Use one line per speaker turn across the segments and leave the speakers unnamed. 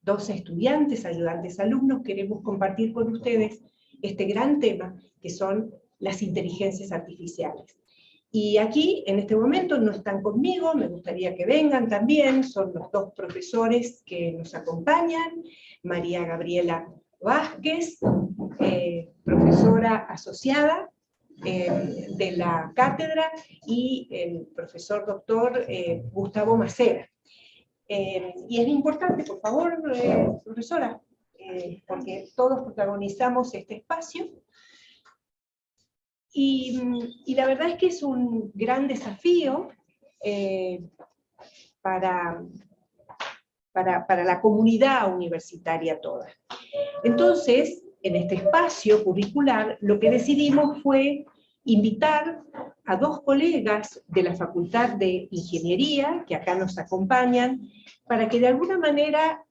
dos estudiantes, ayudantes alumnos, queremos compartir con ustedes este gran tema que son las inteligencias artificiales. Y aquí, en este momento, no están conmigo, me gustaría que vengan también, son los dos profesores que nos acompañan, María Gabriela Vázquez, profesora asociada de la cátedra, y el profesor doctor Gustavo Macera. Y es importante, por favor, profesora, porque todos protagonizamos este espacio. Y la verdad es que es un gran desafío para la comunidad universitaria toda. Entonces, en este espacio curricular, lo que decidimos fue invitar a dos colegas de la Facultad de Ingeniería, que acá nos acompañan, para que de alguna manera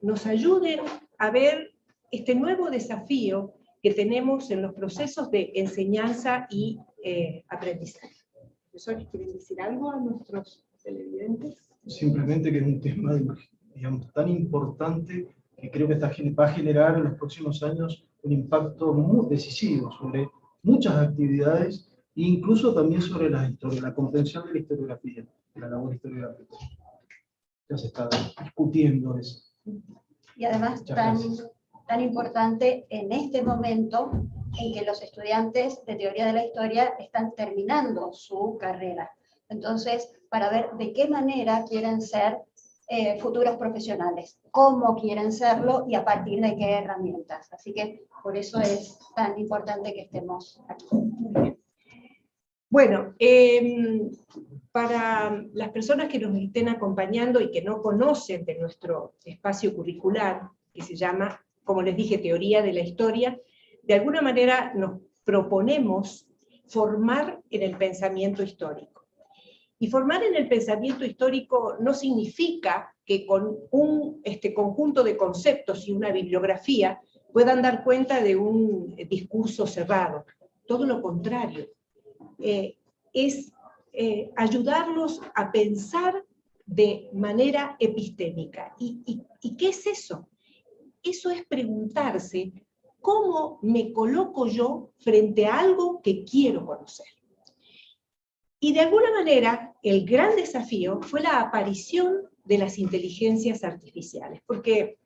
nos ayuden a ver este nuevo desafío que tenemos en los procesos de enseñanza y aprendizaje. ¿Profesores, quieren decir algo a nuestros televidentes?
Simplemente que es un tema, digamos, tan importante que creo que va a generar en los próximos años un impacto muy decisivo sobre muchas actividades e incluso también sobre la historia, la comprensión de la historiografía, de la labor historiográfica. Ya se está discutiendo eso.
Y además tan importante en este momento en que los estudiantes de teoría de la historia están terminando su carrera. Entonces, para ver de qué manera quieren ser futuros profesionales, cómo quieren serlo y a partir de qué herramientas. Así que por eso es tan importante que estemos aquí.
Bueno, para las personas que nos estén acompañando y que no conocen de nuestro espacio curricular, que se llama, como les dije, Teoría de la Historia, de alguna manera nos proponemos formar en el pensamiento histórico. Y formar en el pensamiento histórico no significa que con un conjunto de conceptos y una bibliografía puedan dar cuenta de un discurso cerrado. Todo lo contrario. Es ayudarlos a pensar de manera epistémica. ¿Y qué es eso? Eso es preguntarse cómo me coloco yo frente a algo que quiero conocer. Y de alguna manera, el gran desafío fue la aparición de las inteligencias artificiales, porque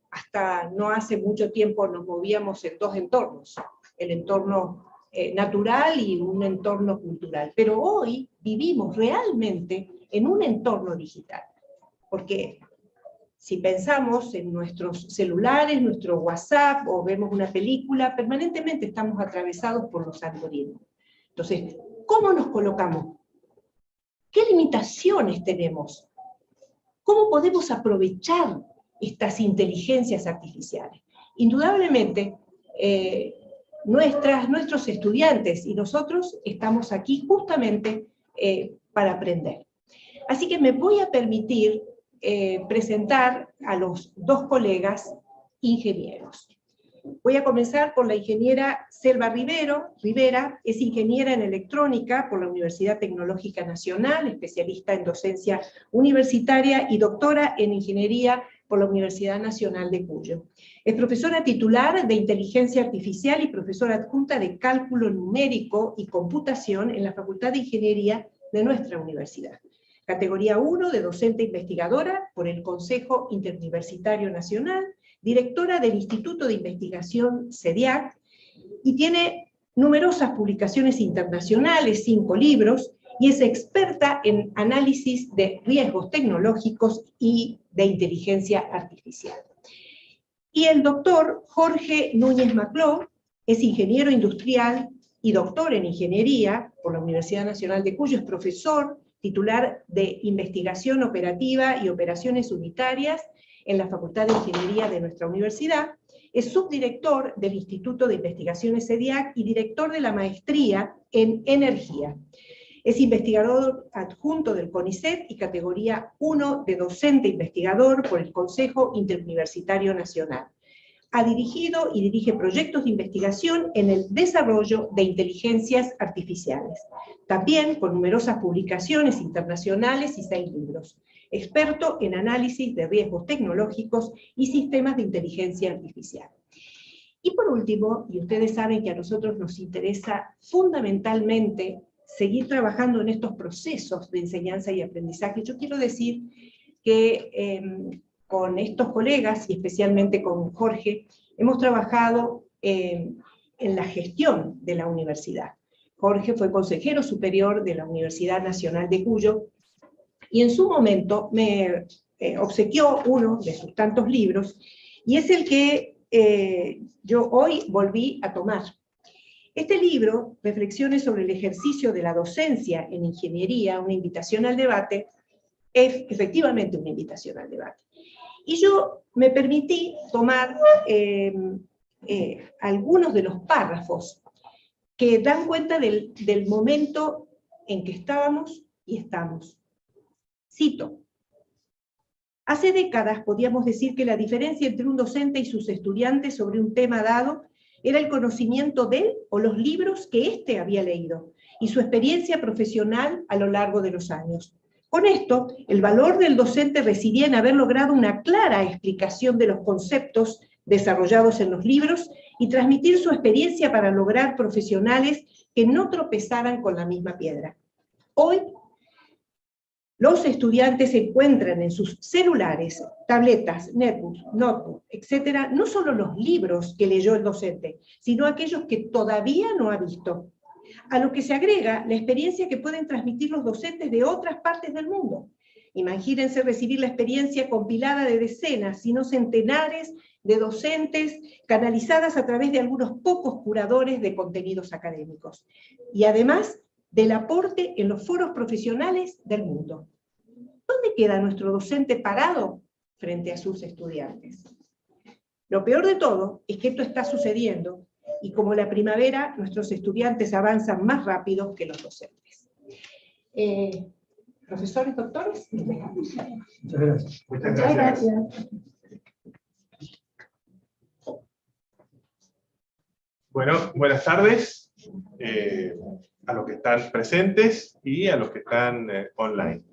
hasta no hace mucho tiempo nos movíamos en dos entornos, el entorno natural y un entorno cultural, pero hoy vivimos realmente en un entorno digital, porque si pensamos en nuestros celulares, nuestro WhatsApp, o vemos una película, permanentemente estamos atravesados por los algoritmos. Entonces, ¿cómo nos colocamos? ¿Qué limitaciones tenemos? ¿Cómo podemos aprovechar estas inteligencias artificiales? Indudablemente, nuestros estudiantes y nosotros estamos aquí justamente para aprender. Así que me voy a permitir presentar a los dos colegas ingenieros. Voy a comenzar por la ingeniera Selva Rivera, es ingeniera en electrónica por la Universidad Tecnológica Nacional, especialista en docencia universitaria y doctora en ingeniería por la Universidad Nacional de Cuyo. Es profesora titular de inteligencia artificial y profesora adjunta de cálculo numérico y computación en la Facultad de Ingeniería de nuestra universidad. Categoría 1 de docente investigadora por el Consejo Interuniversitario Nacional, directora del Instituto de Investigación CEDIAC, y tiene numerosas publicaciones internacionales, 5 libros, y es experta en análisis de riesgos tecnológicos y de inteligencia artificial. Y el doctor Jorge Núñez Macló es ingeniero industrial y doctor en ingeniería por la Universidad Nacional de Cuyo, es profesor titular de investigación operativa y operaciones unitarias en la Facultad de Ingeniería de nuestra universidad, es subdirector del Instituto de Investigaciones CEDIAC y director de la maestría en energía. Es investigador adjunto del CONICET y categoría 1 de docente investigador por el Consejo Interuniversitario Nacional. ha dirigido y dirige proyectos de investigación en el desarrollo de inteligencias artificiales, también con numerosas publicaciones internacionales y 6 libros. Experto en análisis de riesgos tecnológicos y sistemas de inteligencia artificial. Y por último, y ustedes saben que a nosotros nos interesa fundamentalmente seguir trabajando en estos procesos de enseñanza y aprendizaje, yo quiero decir que con estos colegas, y especialmente con Jorge, hemos trabajado en la gestión de la universidad. Jorge fue consejero superior de la Universidad Nacional de Cuyo, y en su momento me obsequió uno de sus tantos libros, y es el que yo hoy volví a tomar. Este libro, Reflexiones sobre el ejercicio de la docencia en ingeniería, una invitación al debate, es efectivamente una invitación al debate. Y yo me permití tomar algunos de los párrafos que dan cuenta del momento en que estábamos y estamos. Cito: hace décadas podíamos decir que la diferencia entre un docente y sus estudiantes sobre un tema dado era el conocimiento de él o los libros que éste había leído, y su experiencia profesional a lo largo de los años. Con esto, el valor del docente residía en haber logrado una clara explicación de los conceptos desarrollados en los libros y transmitir su experiencia para lograr profesionales que no tropezaran con la misma piedra. Hoy, los estudiantes encuentran en sus celulares, tabletas, netbooks, notebooks, etc., no solo los libros que leyó el docente, sino aquellos que todavía no ha visto. A lo que se agrega la experiencia que pueden transmitir los docentes de otras partes del mundo. Imagínense recibir la experiencia compilada de decenas, si no centenares, de docentes, canalizadas a través de algunos pocos curadores de contenidos académicos. Y además, del aporte en los foros profesionales del mundo. ¿Dónde queda nuestro docente parado frente a sus estudiantes? Lo peor de todo es que esto está sucediendo, y como la primavera, nuestros estudiantes avanzan más rápido que los docentes. Profesores, doctores.
Muchas gracias.
Muchas gracias. Bueno, buenas tardes a los que están presentes y a los que están online.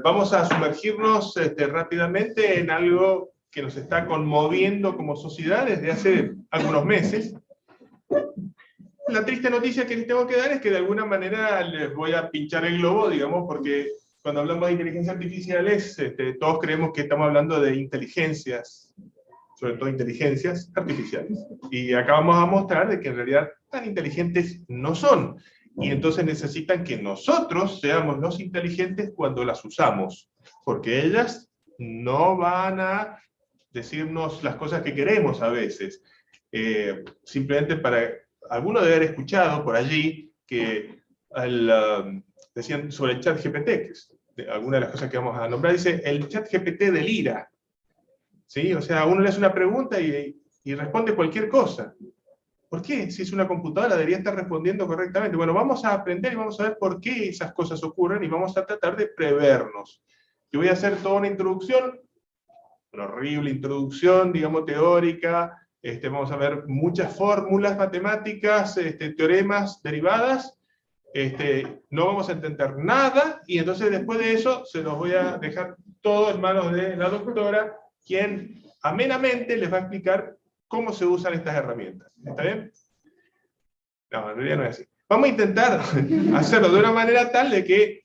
Vamos a sumergirnos rápidamente en algo que nos está conmoviendo como sociedad desde hace algunos meses. La triste noticia que les tengo que dar es que de alguna manera les voy a pinchar el globo, digamos, porque cuando hablamos de inteligencias artificiales, todos creemos que estamos hablando de inteligencias, sobre todo inteligencias artificiales. Y acá vamos a mostrar de que en realidad tan inteligentes no son. Y entonces necesitan que nosotros seamos los inteligentes cuando las usamos, porque ellas no van a decirnos las cosas que queremos a veces. Simplemente para... Alguno debe haber escuchado por allí que decían sobre el ChatGPT, que es alguna de las cosas que vamos a nombrar, dice el ChatGPT delira. ¿Sí? O sea, uno le hace una pregunta y responde cualquier cosa. ¿Por qué? Si es una computadora debería estar respondiendo correctamente. Bueno, vamos a aprender y vamos a ver por qué esas cosas ocurren y vamos a tratar de prevernos. Yo voy a hacer toda una introducción, una horrible introducción, digamos, teórica. Vamos a ver muchas fórmulas matemáticas, teoremas, derivadas. No vamos a entender nada, y entonces después de eso se los voy a dejar todo en manos de la doctora, quien amenamente les va a explicar cómo se usan estas herramientas. ¿Está bien? No, en realidad no es así. Vamos a intentar hacerlo de una manera tal de que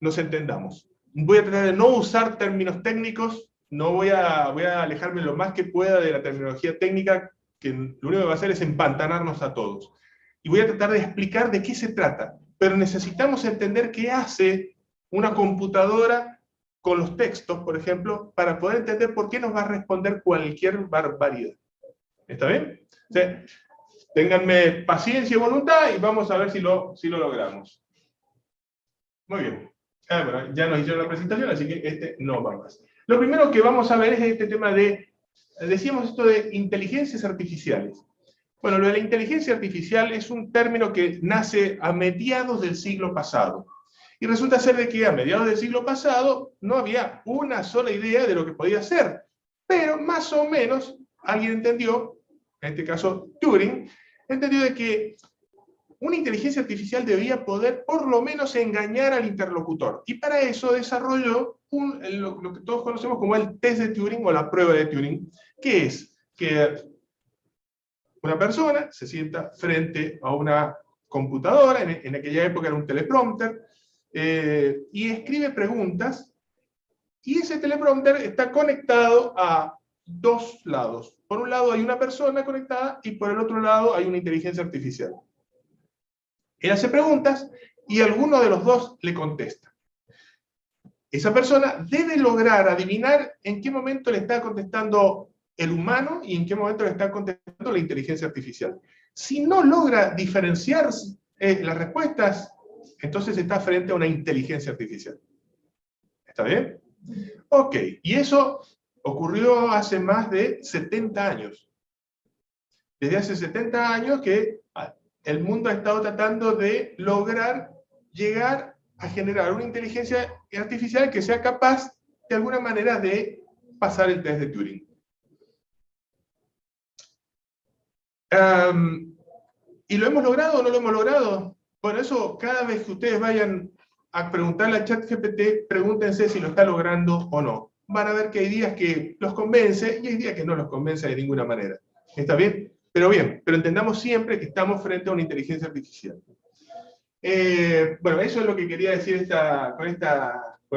nos entendamos. Voy a tratar de no usar términos técnicos, voy a alejarme lo más que pueda de la terminología técnica, que lo único que va a hacer es empantanarnos a todos. Y voy a tratar de explicar de qué se trata. Pero necesitamos entender qué hace una computadora con los textos, por ejemplo, para poder entender por qué nos va a responder cualquier barbaridad. ¿Está bien? O sea, ténganme paciencia y voluntad y vamos a ver si lo logramos. Muy bien. Bueno, ya nos hicieron la presentación, así que no va más. Lo primero que vamos a ver es este tema de, decíamos esto de inteligencias artificiales. Bueno, lo de la inteligencia artificial es un término que nace a mediados del siglo pasado. Y resulta ser de que a mediados del siglo pasado no había una sola idea de lo que podía ser. Pero más o menos alguien entendió, en este caso Turing, entendió de que una inteligencia artificial debía poder por lo menos engañar al interlocutor. Y para eso desarrolló lo que todos conocemos como el test de Turing o la prueba de Turing, que es que una persona se sienta frente a una computadora, en aquella época era un teleprompter, y escribe preguntas, y ese teleprompter está conectado a dos lados. Por un lado hay una persona conectada, y por el otro lado hay una inteligencia artificial. Él hace preguntas, y alguno de los dos le contesta. Esa persona debe lograr adivinar en qué momento le está contestando el humano y en qué momento le está contestando la inteligencia artificial. Si no logra diferenciar las respuestas, entonces está frente a una inteligencia artificial. ¿Está bien? Ok, y eso ocurrió hace más de 70 años. Desde hace 70 años que el mundo ha estado tratando de lograr llegar a generar una inteligencia artificial que sea capaz, de alguna manera, de pasar el test de Turing. ¿Y lo hemos logrado o no lo hemos logrado? Por eso, cada vez que ustedes vayan a preguntarle al ChatGPT, pregúntense si lo está logrando o no. Van a ver que hay días que los convence y hay días que no los convence de ninguna manera. ¿Está bien? Pero entendamos siempre que estamos frente a una inteligencia artificial. Bueno, eso es lo que quería decir con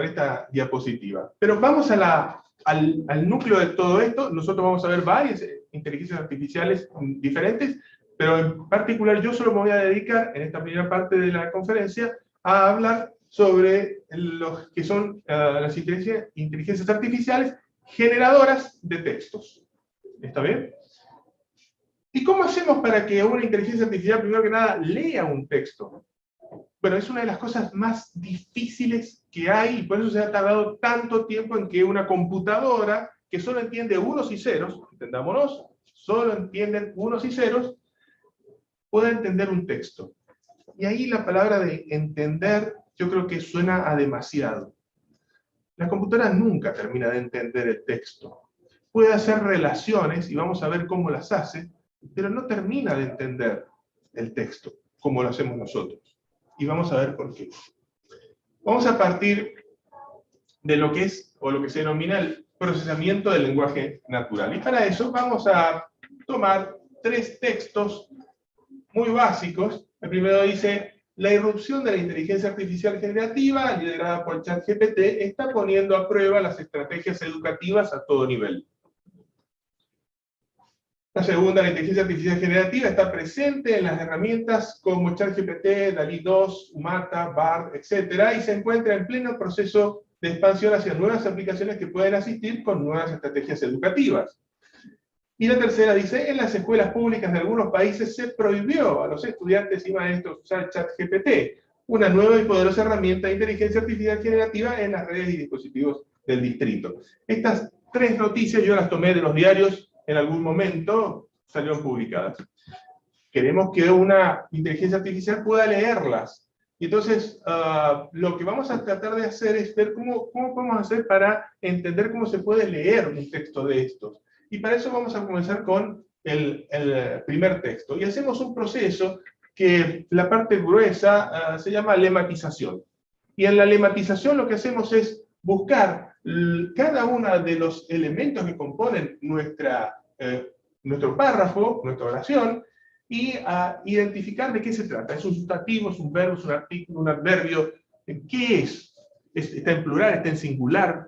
esta diapositiva. Pero vamos al núcleo de todo esto. Nosotros vamos a ver varias inteligencias artificiales diferentes, pero en particular yo solo me voy a dedicar, en esta primera parte de la conferencia, a hablar sobre los que son las inteligencias artificiales generadoras de textos. ¿Está bien? ¿Y cómo hacemos para que una inteligencia artificial, primero que nada, lea un texto? Bueno, es una de las cosas más difíciles que hay, y por eso se ha tardado tanto tiempo en que una computadora, que solo entiende unos y ceros, entendámonos, solo entienden unos y ceros, pueda entender un texto. Y ahí la palabra de entender, yo creo que suena a demasiado. La computadora nunca termina de entender el texto. Puede hacer relaciones, y vamos a ver cómo las hace, pero no termina de entender el texto, como lo hacemos nosotros. Y vamos a ver por qué. Vamos a partir de lo que es, o lo que se denomina el procesamiento del lenguaje natural. Y para eso vamos a tomar 3 textos muy básicos. El primero dice: la irrupción de la inteligencia artificial generativa, liderada por ChatGPT, está poniendo a prueba las estrategias educativas a todo nivel. La segunda, la inteligencia artificial generativa está presente en las herramientas como ChatGPT, DALL-E 2, Umata, BARD, etc. y se encuentra en pleno proceso de expansión hacia nuevas aplicaciones que pueden asistir con nuevas estrategias educativas. Y la tercera dice: en las escuelas públicas de algunos países se prohibió a los estudiantes y maestros usar ChatGPT, una nueva y poderosa herramienta de inteligencia artificial generativa en las redes y dispositivos del distrito. Estas 3 noticias yo las tomé de los diarios. En algún momento salieron publicadas. Queremos que una inteligencia artificial pueda leerlas. Y entonces, lo que vamos a tratar de hacer es ver cómo podemos hacer para entender cómo se puede leer un texto de estos. Y para eso vamos a comenzar con el primer texto. Y hacemos un proceso que la parte gruesa se llama lematización. Y en la lematización lo que hacemos es buscar cada uno de los elementos que componen nuestro párrafo, nuestra oración, y identificar de qué se trata. ¿Es un sustantivo, es un verbo, es un artículo, un adverbio? ¿Qué es? ¿Está en plural, está en singular?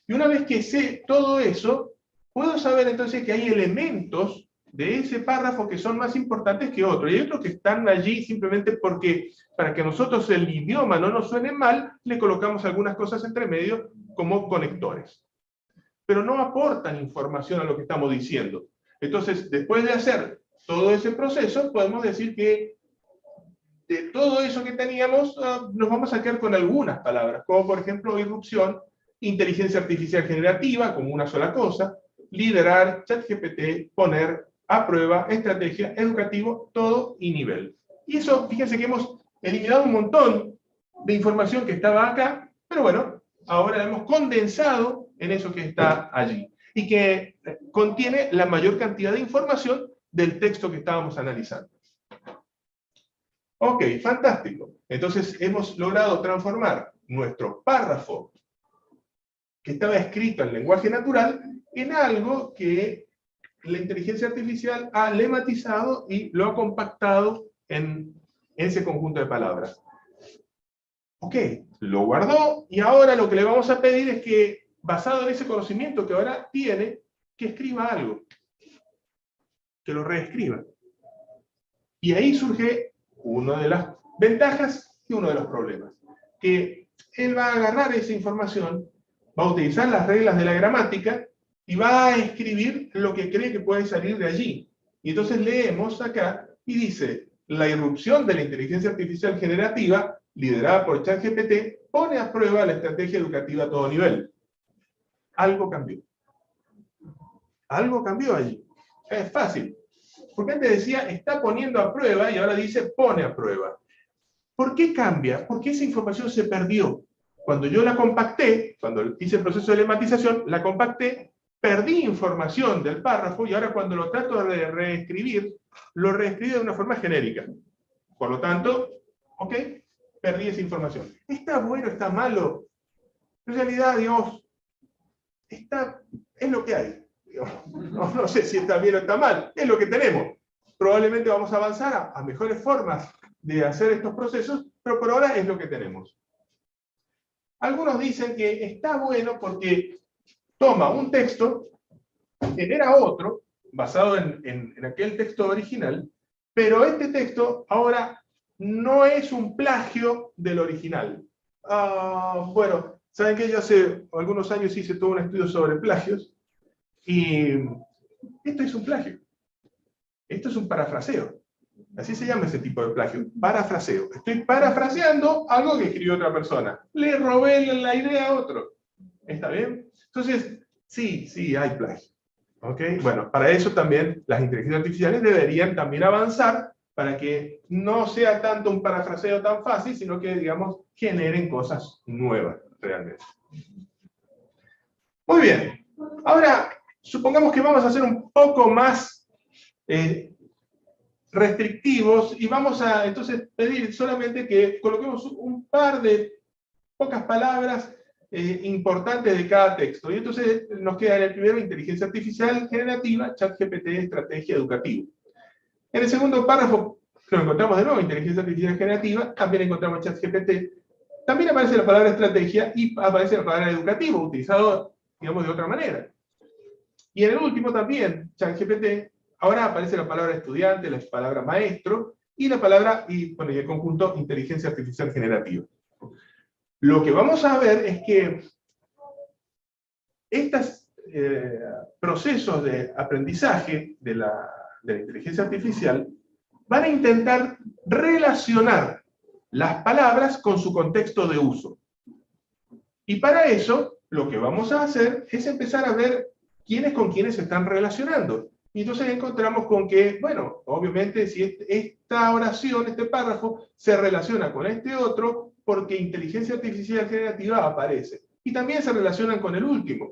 Y una vez que sé todo eso, puedo saber entonces que hay elementos de ese párrafo que son más importantes que otros. Y hay otros que están allí simplemente porque, para que a nosotros el idioma no nos suene mal, le colocamos algunas cosas entre medio como conectores. Pero no aportan información a lo que estamos diciendo. Entonces, después de hacer todo ese proceso, podemos decir que de todo eso que teníamos, nos vamos a quedar con algunas palabras, como por ejemplo irrupción, inteligencia artificial generativa, como una sola cosa, liderar, ChatGPT, poner, a prueba, estrategia, educativo, todo y nivel. Y eso, fíjense que hemos eliminado un montón de información que estaba acá, pero bueno, ahora la hemos condensado en eso que está allí. y que contiene la mayor cantidad de información del texto que estábamos analizando. Ok, fantástico. Entonces hemos logrado transformar nuestro párrafo que estaba escrito en lenguaje natural en algo que la inteligencia artificial ha lematizado y lo ha compactado en ese conjunto de palabras. Ok, lo guardó y ahora lo que le vamos a pedir es que, basado en ese conocimiento que ahora tiene, que escriba algo, que lo reescriba. Y ahí surge una de las ventajas y uno de los problemas. Que él va a agarrar esa información, va a utilizar las reglas de la gramática y va a escribir lo que cree que puede salir de allí. Y entonces leemos acá y dice, la irrupción de la inteligencia artificial generativa, liderada por ChatGPT, pone a prueba la estrategia educativa a todo nivel. Algo cambió. Algo cambió allí. Es fácil. Porque antes decía, está poniendo a prueba, y ahora dice, pone a prueba. ¿Por qué cambia? Porque esa información se perdió. Cuando yo la compacté, cuando hice el proceso de lematización, la compacté, perdí información del párrafo, y ahora cuando lo trato de reescribir, lo reescribí de una forma genérica. Por lo tanto, ok, perdí esa información. ¿Está bueno, está malo? En realidad, digamos, es lo que hay. No sé si está bien o está mal, es lo que tenemos. Probablemente vamos a avanzar a mejores formas de hacer estos procesos, pero por ahora es lo que tenemos. Algunos dicen que está bueno porque toma un texto, genera otro, basado en aquel texto original, pero este texto ahora no es un plagio del original. Bueno, saben que yo hace algunos años hice todo un estudio sobre plagios, y esto es un plagio. Esto es un parafraseo. Así se llama ese tipo de plagio. Parafraseo. Estoy parafraseando algo que escribió otra persona. Le robé la idea a otro. ¿Está bien? Entonces, sí, hay plagio. ¿Ok? Bueno, para eso también las inteligencias artificiales deberían también avanzar para que no sea tanto un parafraseo tan fácil, sino que, digamos, generen cosas nuevas realmente. Muy bien. Ahora, supongamos que vamos a hacer un poco más restrictivos y vamos a entonces pedir solamente que coloquemos un par de pocas palabras importantes de cada texto. Y entonces nos queda en el primero inteligencia artificial generativa, ChatGPT, estrategia educativa. En el segundo párrafo lo encontramos de nuevo, inteligencia artificial generativa, también encontramos ChatGPT. También aparece la palabra estrategia y aparece la palabra educativo, utilizado, digamos, de otra manera. Y en el último también, ChatGPT, ahora aparece la palabra estudiante, la palabra maestro, y la palabra, y el conjunto, inteligencia artificial generativa. Lo que vamos a ver es que estos procesos de aprendizaje de la inteligencia artificial van a intentar relacionar las palabras con su contexto de uso. Y para eso, lo que vamos a hacer es empezar a ver quiénes con quiénes se están relacionando. Y entonces encontramos con que, bueno, obviamente si esta oración, este párrafo, se relaciona con este otro, porque inteligencia artificial generativa aparece. Y también se relacionan con el último.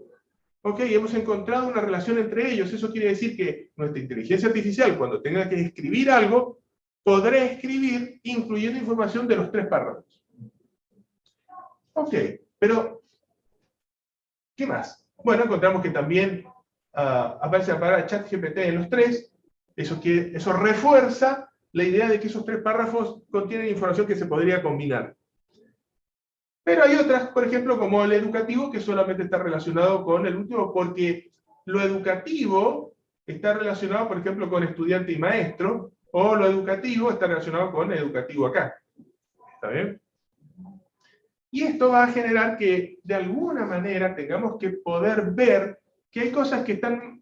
Ok, hemos encontrado una relación entre ellos. Eso quiere decir que nuestra inteligencia artificial, cuando tenga que escribir algo, podrá escribir incluyendo información de los tres párrafos. Ok, pero ¿qué más? Bueno, encontramos que también aparece la palabra ChatGPT en los tres. Eso refuerza la idea de que esos tres párrafos contienen información que se podría combinar. Pero hay otras, por ejemplo, como el educativo, que solamente está relacionado con el último, porque lo educativo está relacionado, por ejemplo, con estudiante y maestro, o lo educativo está relacionado con educativo acá. ¿Está bien? Y esto va a generar que, de alguna manera, tengamos que poder ver que hay cosas que están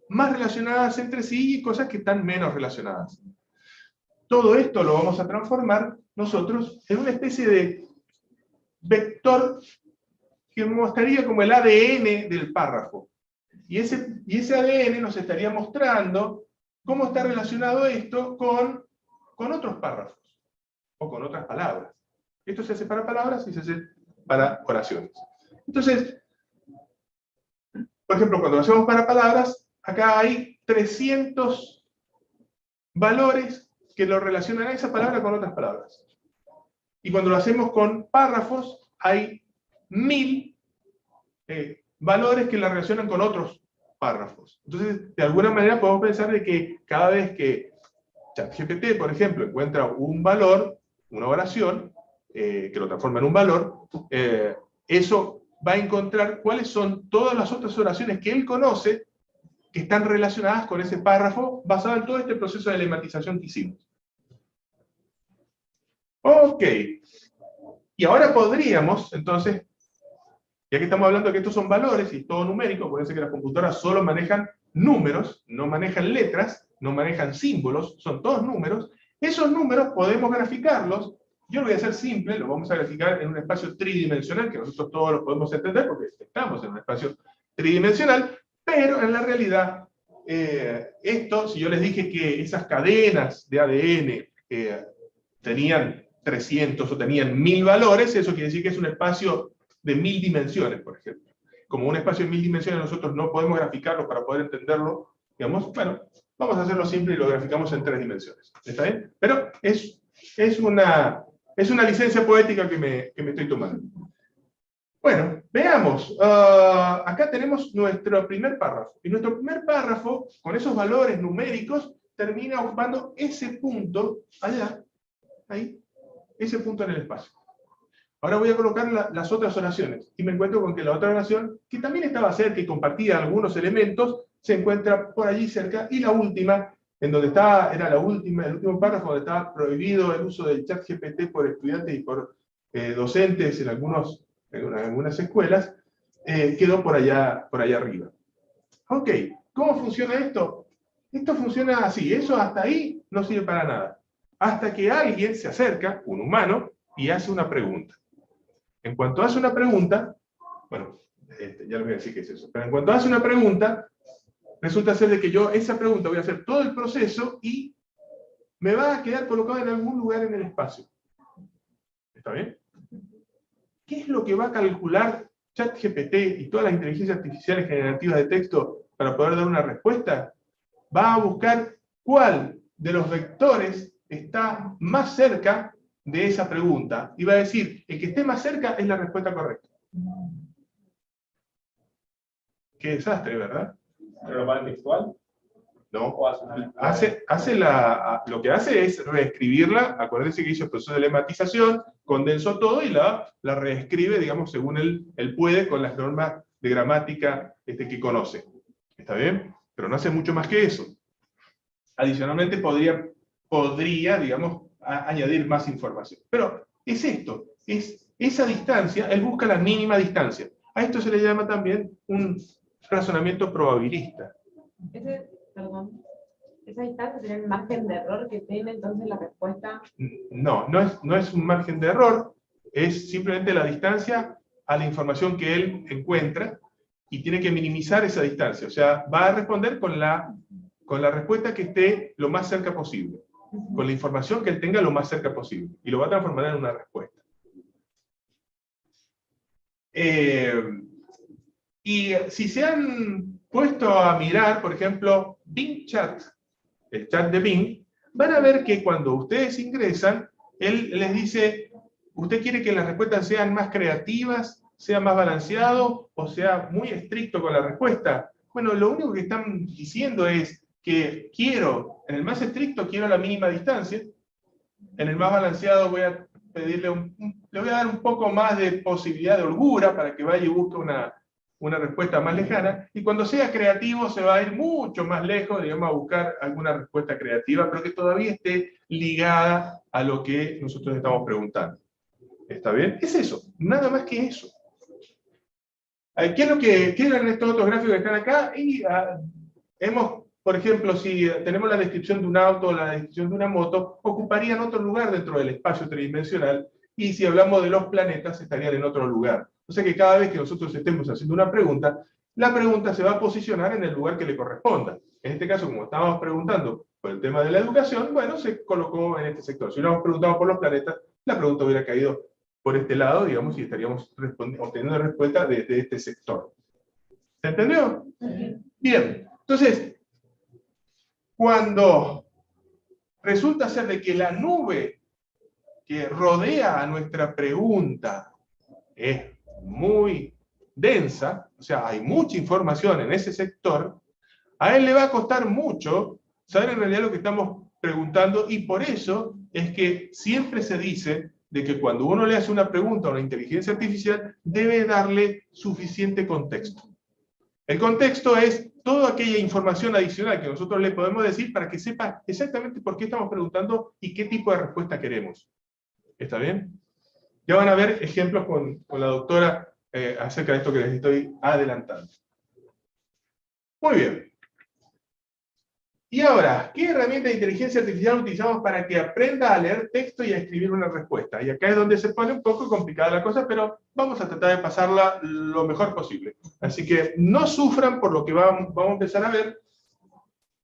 más relacionadas entre sí y cosas que están menos relacionadas. Todo esto lo vamos a transformar nosotros en una especie de vector que mostraría como el ADN del párrafo. Y ese ADN nos estaría mostrando cómo está relacionado esto con otros párrafos, o con otras palabras. Esto se hace para palabras y se hace para oraciones. Entonces, por ejemplo, cuando lo hacemos para palabras, acá hay 300 valores que lo relacionan a esa palabra con otras palabras. Y cuando lo hacemos con párrafos, hay 1000 valores que la relacionan con otros párrafos. Entonces, de alguna manera podemos pensar de que cada vez que ChatGPT, por ejemplo, encuentra un valor, una oración, que lo transforma en un valor, eso va a encontrar cuáles son todas las otras oraciones que él conoce que están relacionadas con ese párrafo, basado en todo este proceso de lematización que hicimos. Ok. Y ahora podríamos, entonces, ya que estamos hablando de que estos son valores y es todo numérico, acuérdense que las computadoras solo manejan números, no manejan letras, no manejan símbolos, son todos números. Esos números podemos graficarlos. Yo lo voy a hacer simple, lo vamos a graficar en un espacio tridimensional, que nosotros todos lo podemos entender porque estamos en un espacio tridimensional, pero en la realidad, esto, si yo les dije que esas cadenas de ADN tenían 300 o tenían 1000 valores, eso quiere decir que es un espacio de 1000 dimensiones, por ejemplo. Como un espacio de 1000 dimensiones nosotros no podemos graficarlo para poder entenderlo, digamos, bueno, vamos a hacerlo simple y lo graficamos en 3 dimensiones. ¿Está bien? Pero es una licencia poética que me estoy tomando. Bueno, veamos. Acá tenemos nuestro primer párrafo. Y nuestro primer párrafo, con esos valores numéricos, termina ocupando ese punto allá, ahí, ese punto en el espacio. Ahora voy a colocar las otras oraciones. Y me encuentro con que la otra oración, que también estaba cerca y compartía algunos elementos, se encuentra por allí cerca. Y la última, en donde estaba, era el último párrafo, donde estaba prohibido el uso del ChatGPT por estudiantes y por docentes en algunas escuelas, quedó por allá arriba. Ok, ¿cómo funciona esto? Esto funciona así, eso hasta ahí no sirve para nada. Hasta que alguien se acerca, un humano, y hace una pregunta. En cuanto hace una pregunta, bueno, ya les voy a decir qué es eso, pero en cuanto hace una pregunta, resulta ser de que yo esa pregunta voy a hacer todo el proceso y me va a quedar colocado en algún lugar en el espacio. ¿Está bien? ¿Qué es lo que va a calcular ChatGPT y todas las inteligencias artificiales generativas de texto para poder dar una respuesta? Va a buscar cuál de los vectores está más cerca de esa pregunta y va a decir, el que esté más cerca es la respuesta correcta. Qué desastre, ¿verdad?
¿Pero lo pone textual?
No, lo que hace es reescribirla. Acuérdense que hizo el proceso de lematización, condensó todo y la reescribe, digamos, según él puede, con las normas de gramática que conoce. ¿Está bien? Pero no hace mucho más que eso. Adicionalmente podría, digamos, añadir más información. Pero es esto, es esa distancia, él busca la mínima distancia. A esto se le llama también un razonamiento probabilista.
¿Esa distancia sería el margen de error que tiene entonces la respuesta?
No es un margen de error, es simplemente la distancia a la información que él encuentra y tiene que minimizar esa distancia. O sea, va a responder con la respuesta que esté lo más cerca posible, con la información que él tenga lo más cerca posible, y lo va a transformar en una respuesta. Y si se han puesto a mirar, por ejemplo, Bing Chat, el chat de Bing, van a ver que cuando ustedes ingresan, él les dice, ¿usted quiere que las respuestas sean más creativas, sea más balanceado, o sea muy estricto con la respuesta? Bueno, lo único que están diciendo es que en el más estricto quiero la mínima distancia, en el más balanceado voy a pedirle le voy a dar un poco más de posibilidad de holgura para que vaya y busque una respuesta más lejana, y cuando sea creativo se va a ir mucho más lejos, digamos, a buscar alguna respuesta creativa, pero que todavía esté ligada a lo que nosotros estamos preguntando. ¿Está bien? Es eso, nada más que eso. ¿Qué eran estos otros gráficos que están acá? Y por ejemplo, si tenemos la descripción de un auto o la descripción de una moto, ocuparían otro lugar dentro del espacio tridimensional, y si hablamos de los planetas, estarían en otro lugar. O sea que cada vez que nosotros estemos haciendo una pregunta, la pregunta se va a posicionar en el lugar que le corresponda. En este caso, como estábamos preguntando por el tema de la educación, bueno, se colocó en este sector. Si hubiéramos preguntado por los planetas, la pregunta hubiera caído por este lado, digamos, y estaríamos obteniendo respuesta desde este sector. ¿Se entendió? Bien, entonces, cuando resulta ser de que la nube que rodea a nuestra pregunta es muy densa, o sea, hay mucha información en ese sector, a él le va a costar mucho saber en realidad lo que estamos preguntando, y por eso es que siempre se dice de que cuando uno le hace una pregunta a una inteligencia artificial, debe darle suficiente contexto. El contexto es toda aquella información adicional que nosotros le podemos decir para que sepa exactamente por qué estamos preguntando y qué tipo de respuesta queremos. ¿Está bien? Ya van a ver ejemplos con la doctora acerca de esto que les estoy adelantando. Muy bien. Y ahora, ¿qué herramienta de inteligencia artificial utilizamos para que aprenda a leer texto y a escribir una respuesta? Y acá es donde se pone un poco complicada la cosa, pero vamos a tratar de pasarla lo mejor posible. Así que no sufran por lo que vamos a empezar a ver.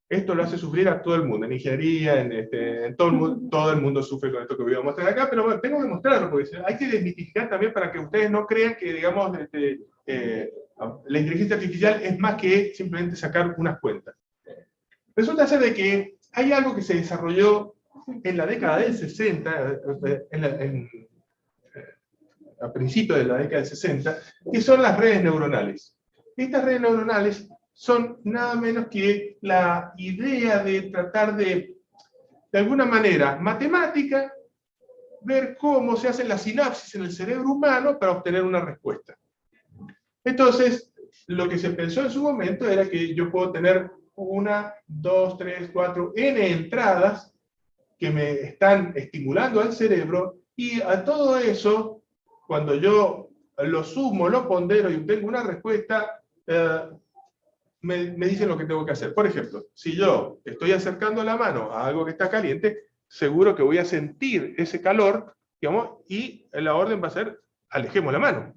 Esto lo hace sufrir a todo el mundo, en ingeniería, en todo el mundo sufre con esto que voy a mostrar acá, pero bueno, tengo que mostrarlo, porque hay que desmitificar también para que ustedes no crean que, digamos, la inteligencia artificial es más que simplemente sacar unas cuentas. Resulta ser de que hay algo que se desarrolló en la década del 60, a principios de la década del 60, que son las redes neuronales. Estas redes neuronales son nada menos que la idea de tratar de alguna manera matemática, ver cómo se hacen las sinapsis en el cerebro humano para obtener una respuesta. Entonces, lo que se pensó en su momento era que yo puedo tener 1, 2, 3, 4, n entradas que me están estimulando al cerebro, y a todo eso, cuando yo lo sumo, lo pondero y obtengo una respuesta, me dicen lo que tengo que hacer. Por ejemplo, si yo estoy acercando la mano a algo que está caliente, seguro que voy a sentir ese calor, digamos, y la orden va a ser, alejemos la mano.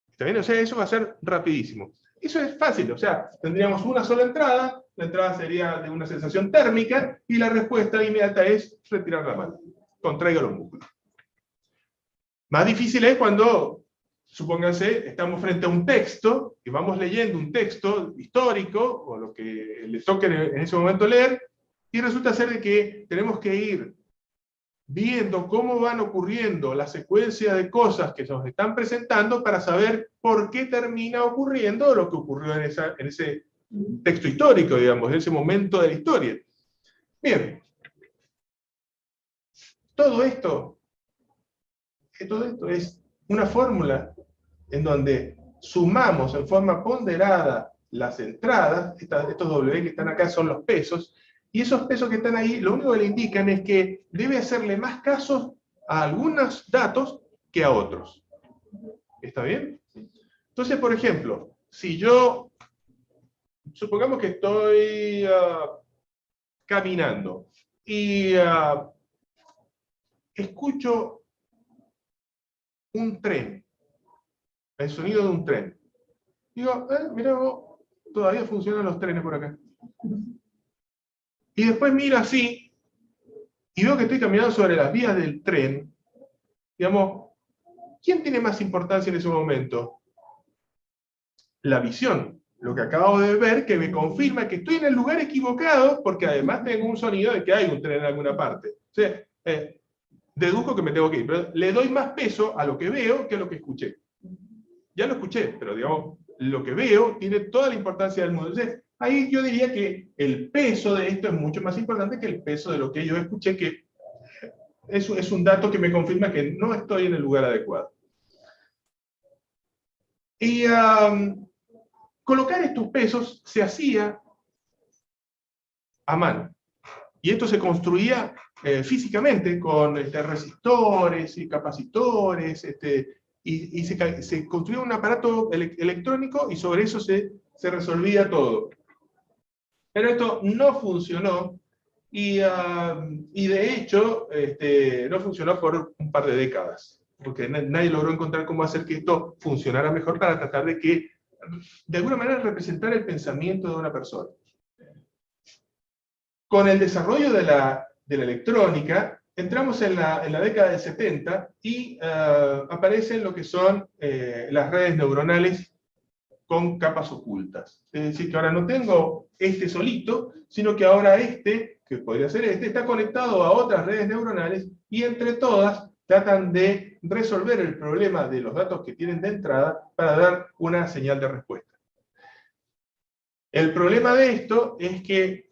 ¿Está bien? O sea, eso va a ser rapidísimo. Eso es fácil, o sea, tendríamos una sola entrada, la entrada sería de una sensación térmica, y la respuesta inmediata es retirar la mano, contraiga los músculos. Más difícil es cuando, supónganse, estamos frente a un texto, y vamos leyendo un texto histórico, o lo que le toque en ese momento leer, y resulta ser de que tenemos que ir viendo cómo van ocurriendo la secuencia de cosas que nos están presentando para saber por qué termina ocurriendo lo que ocurrió en ese texto histórico, digamos, en ese momento de la historia. Bien. Todo esto es una fórmula en donde sumamos en forma ponderada las entradas, estos W que están acá son los pesos, y esos pesos que están ahí, lo único que le indican es que debe hacerle más caso a algunos datos que a otros. ¿Está bien? Entonces, por ejemplo, si yo, supongamos que estoy caminando y escucho un tren, el sonido de un tren. Digo, mira, todavía funcionan los trenes por acá. Y después miro así, y veo que estoy caminando sobre las vías del tren. Digamos, ¿quién tiene más importancia en ese momento? La visión, lo que acabo de ver, que me confirma que estoy en el lugar equivocado, porque además tengo un sonido de que hay un tren en alguna parte. O sea, deduzco que me tengo que ir, pero le doy más peso a lo que veo que a lo que escuché. Ya lo escuché, pero digamos, lo que veo tiene toda la importancia del mundo. Entonces, ahí yo diría que el peso de esto es mucho más importante que el peso de lo que yo escuché, que es un dato que me confirma que no estoy en el lugar adecuado. Y colocar estos pesos se hacía a mano. Y esto se construía físicamente con resistores y capacitores, y se construía un aparato electrónico, y sobre eso se resolvía todo. Pero esto no funcionó, y de hecho no funcionó por un par de décadas, porque nadie logró encontrar cómo hacer que esto funcionara mejor para tratar de que, de alguna manera, representar el pensamiento de una persona. Con el desarrollo de la electrónica, entramos en la década del 70 y aparecen lo que son las redes neuronales con capas ocultas. Es decir, que ahora no tengo este solito, sino que ahora este, que podría ser este, está conectado a otras redes neuronales y entre todas tratan de resolver el problema de los datos que tienen de entrada para dar una señal de respuesta. El problema de esto es que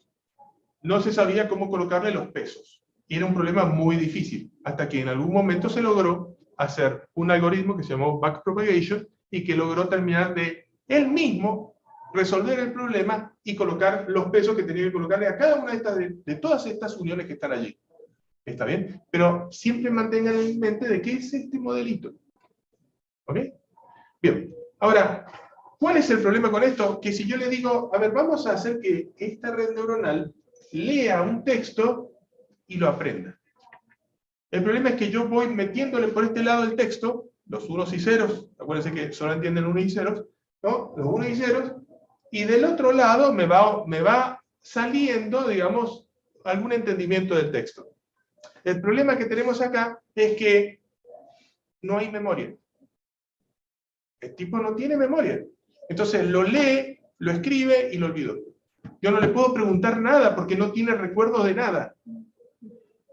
no se sabía cómo colocarle los pesos. Y era un problema muy difícil, hasta que en algún momento se logró hacer un algoritmo que se llamó backpropagation y que logró terminar de él mismo resolver el problema y colocar los pesos que tenía que colocarle a cada una de todas estas uniones que están allí. ¿Está bien? Pero siempre mantengan en mente de qué es este modelito. ¿Ok? Bien. Ahora, ¿cuál es el problema con esto? Que si yo le digo, a ver, vamos a hacer que esta red neuronal lea un texto y lo aprenda. El problema es que yo voy metiéndole por este lado el texto, los unos y ceros, acuérdense que solo entienden unos y ceros, ¿no? Los unos y ceros, y del otro lado me va saliendo, digamos, algún entendimiento del texto. El problema que tenemos acá es que no hay memoria. El tipo no tiene memoria. Entonces lo lee, lo escribe y lo olvidó. Yo no le puedo preguntar nada porque no tiene recuerdo de nada.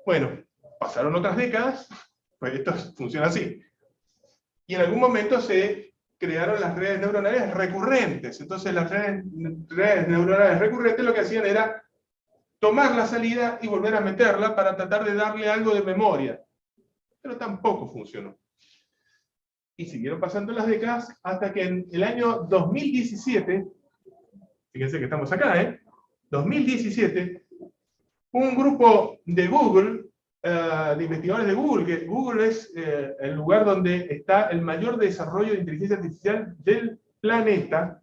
Bueno, pasaron otras décadas, pues esto funciona así. Y en algún momento se crearon las redes neuronales recurrentes. Entonces las redes neuronales recurrentes lo que hacían era tomar la salida y volver a meterla para tratar de darle algo de memoria. Pero tampoco funcionó. Y siguieron pasando las décadas hasta que en el año 2017, fíjense que estamos acá, 2017, un grupo de Google, de investigadores de Google, que Google es el lugar donde está el mayor desarrollo de inteligencia artificial del planeta,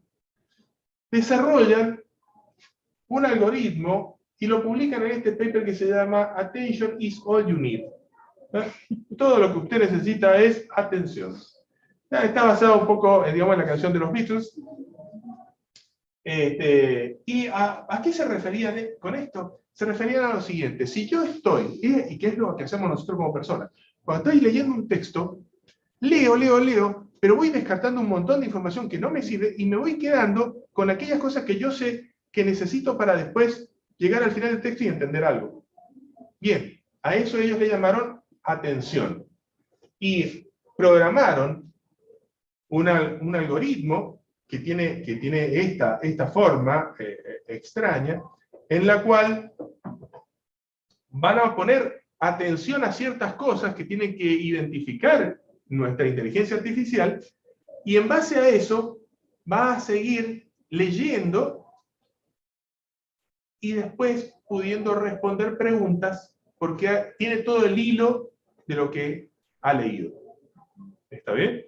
desarrollan un algoritmo y lo publican en este paper que se llama Attention is all you need. Todo lo que usted necesita es atención. Está basado un poco, digamos, en la canción de los Beatles. ¿Y a qué se referían con esto? Se referían a lo siguiente: si yo estoy, y qué es lo que hacemos nosotros como personas, cuando estoy leyendo un texto, leo, pero voy descartando un montón de información que no me sirve y me voy quedando con aquellas cosas que yo sé que necesito para después llegar al final del texto y entender algo. Bien, a eso ellos le llamaron atención. Y programaron un algoritmo que tiene esta forma extraña, en la cual van a poner atención a ciertas cosas que tienen que identificar nuestra inteligencia artificial, y en base a eso va a seguir leyendo y después pudiendo responder preguntas, porque tiene todo el hilo de lo que ha leído. ¿Está bien?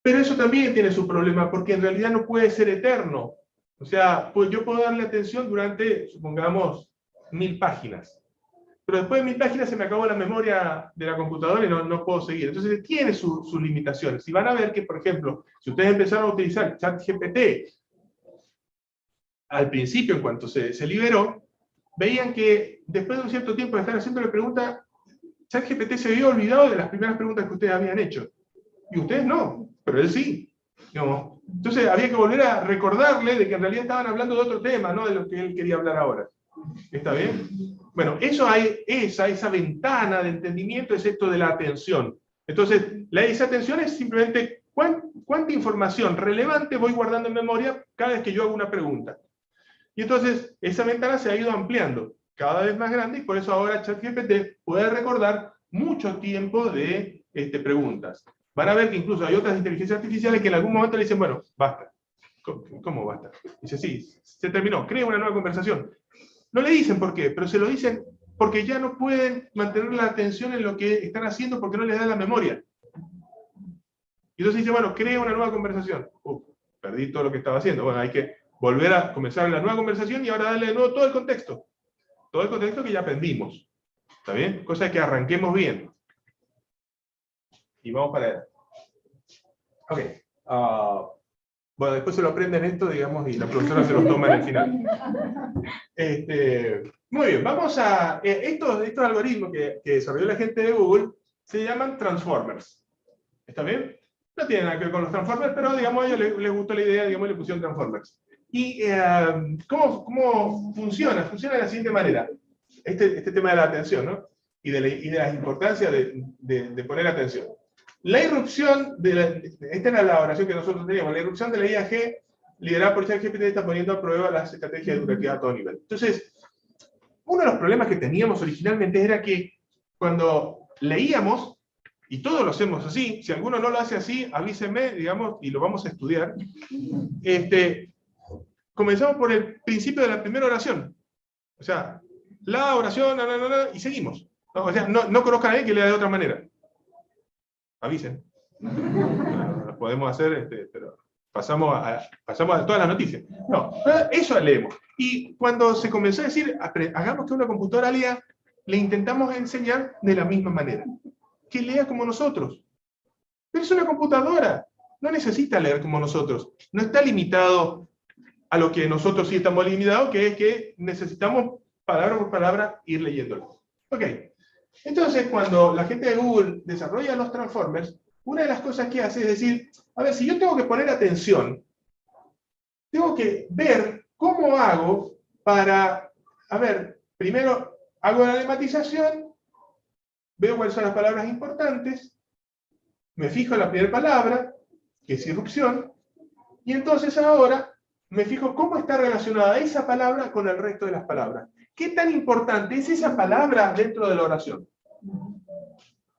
Pero eso también tiene su problema, porque en realidad no puede ser eterno. O sea, pues yo puedo darle atención durante, supongamos, 1000 páginas. Pero después de 1000 páginas se me acabó la memoria de la computadora y no puedo seguir. Entonces tiene sus limitaciones. Y van a ver que, por ejemplo, si ustedes empezaron a utilizar ChatGPT al principio, en cuanto se liberó, veían que después de un cierto tiempo de estar haciéndole preguntas, ChatGPT se había olvidado de las primeras preguntas que ustedes habían hecho. Y ustedes no, pero él sí. Digamos. Entonces había que volver a recordarle de que en realidad estaban hablando de otro tema, no de lo que él quería hablar ahora. ¿Está bien? Bueno, eso hay, esa ventana de entendimiento es esto de la atención. Entonces, esa atención es simplemente cuánta información relevante voy guardando en memoria cada vez que yo hago una pregunta. Y entonces, esa ventana se ha ido ampliando, cada vez más grande, y por eso ahora ChatGPT puede recordar mucho tiempo de preguntas. Van a ver que incluso hay otras inteligencias artificiales que en algún momento le dicen, bueno, basta. ¿Cómo basta? Dice, sí, se terminó, crea una nueva conversación. No le dicen por qué, pero se lo dicen porque ya no pueden mantener la atención en lo que están haciendo porque no les da la memoria. Y entonces dice, bueno, crea una nueva conversación. Perdí todo lo que estaba haciendo. Bueno, hay que volver a comenzar la nueva conversación y ahora darle de nuevo todo el contexto. Todo el contexto que ya aprendimos. ¿Está bien? Cosa que arranquemos bien. Y vamos para allá. Ok. Bueno, después se lo aprenden esto, digamos, y la profesora se los toma en el final. Muy bien, vamos a... Estos algoritmos que desarrolló la gente de Google se llaman transformers. ¿Está bien? No tiene nada que ver con los Transformers, pero digamos, a ellos les gustó la idea, digamos, le pusieron Transformers. ¿Y cómo funciona? Funciona de la siguiente manera. Este tema de la atención, ¿no? Y de la importancia de poner atención. La irrupción esta era la oración que nosotros teníamos, la irrupción de la IAG, liderada por ChatGPT, está poniendo a prueba las estrategias educativas a todo nivel. Entonces, uno de los problemas que teníamos originalmente era que cuando leíamos, y todos lo hacemos así, si alguno no lo hace así, avísenme, digamos, y lo vamos a estudiar, comenzamos por el principio de la primera oración. O sea, la oración, y seguimos. O sea, no conozco a nadie que lea de otra manera. Avisen. Lo podemos hacer, pero pasamos a todas las noticias. No, eso leemos. Y cuando se comenzó a decir, hagamos que una computadora lea, le intentamos enseñar de la misma manera. Que lea como nosotros. Pero es una computadora. No necesita leer como nosotros. No está limitado a lo que nosotros sí estamos limitados, que es que necesitamos palabra por palabra ir leyéndolo. Ok. Entonces, cuando la gente de Google desarrolla los Transformers, una de las cosas que hace es decir, a ver, si yo tengo que poner atención, tengo que ver cómo hago para, a ver, primero hago la lematización, veo cuáles son las palabras importantes, me fijo en la primera palabra, que es irrupción, y entonces ahora me fijo cómo está relacionada esa palabra con el resto de las palabras. ¿Qué tan importante es esa palabra dentro de la oración?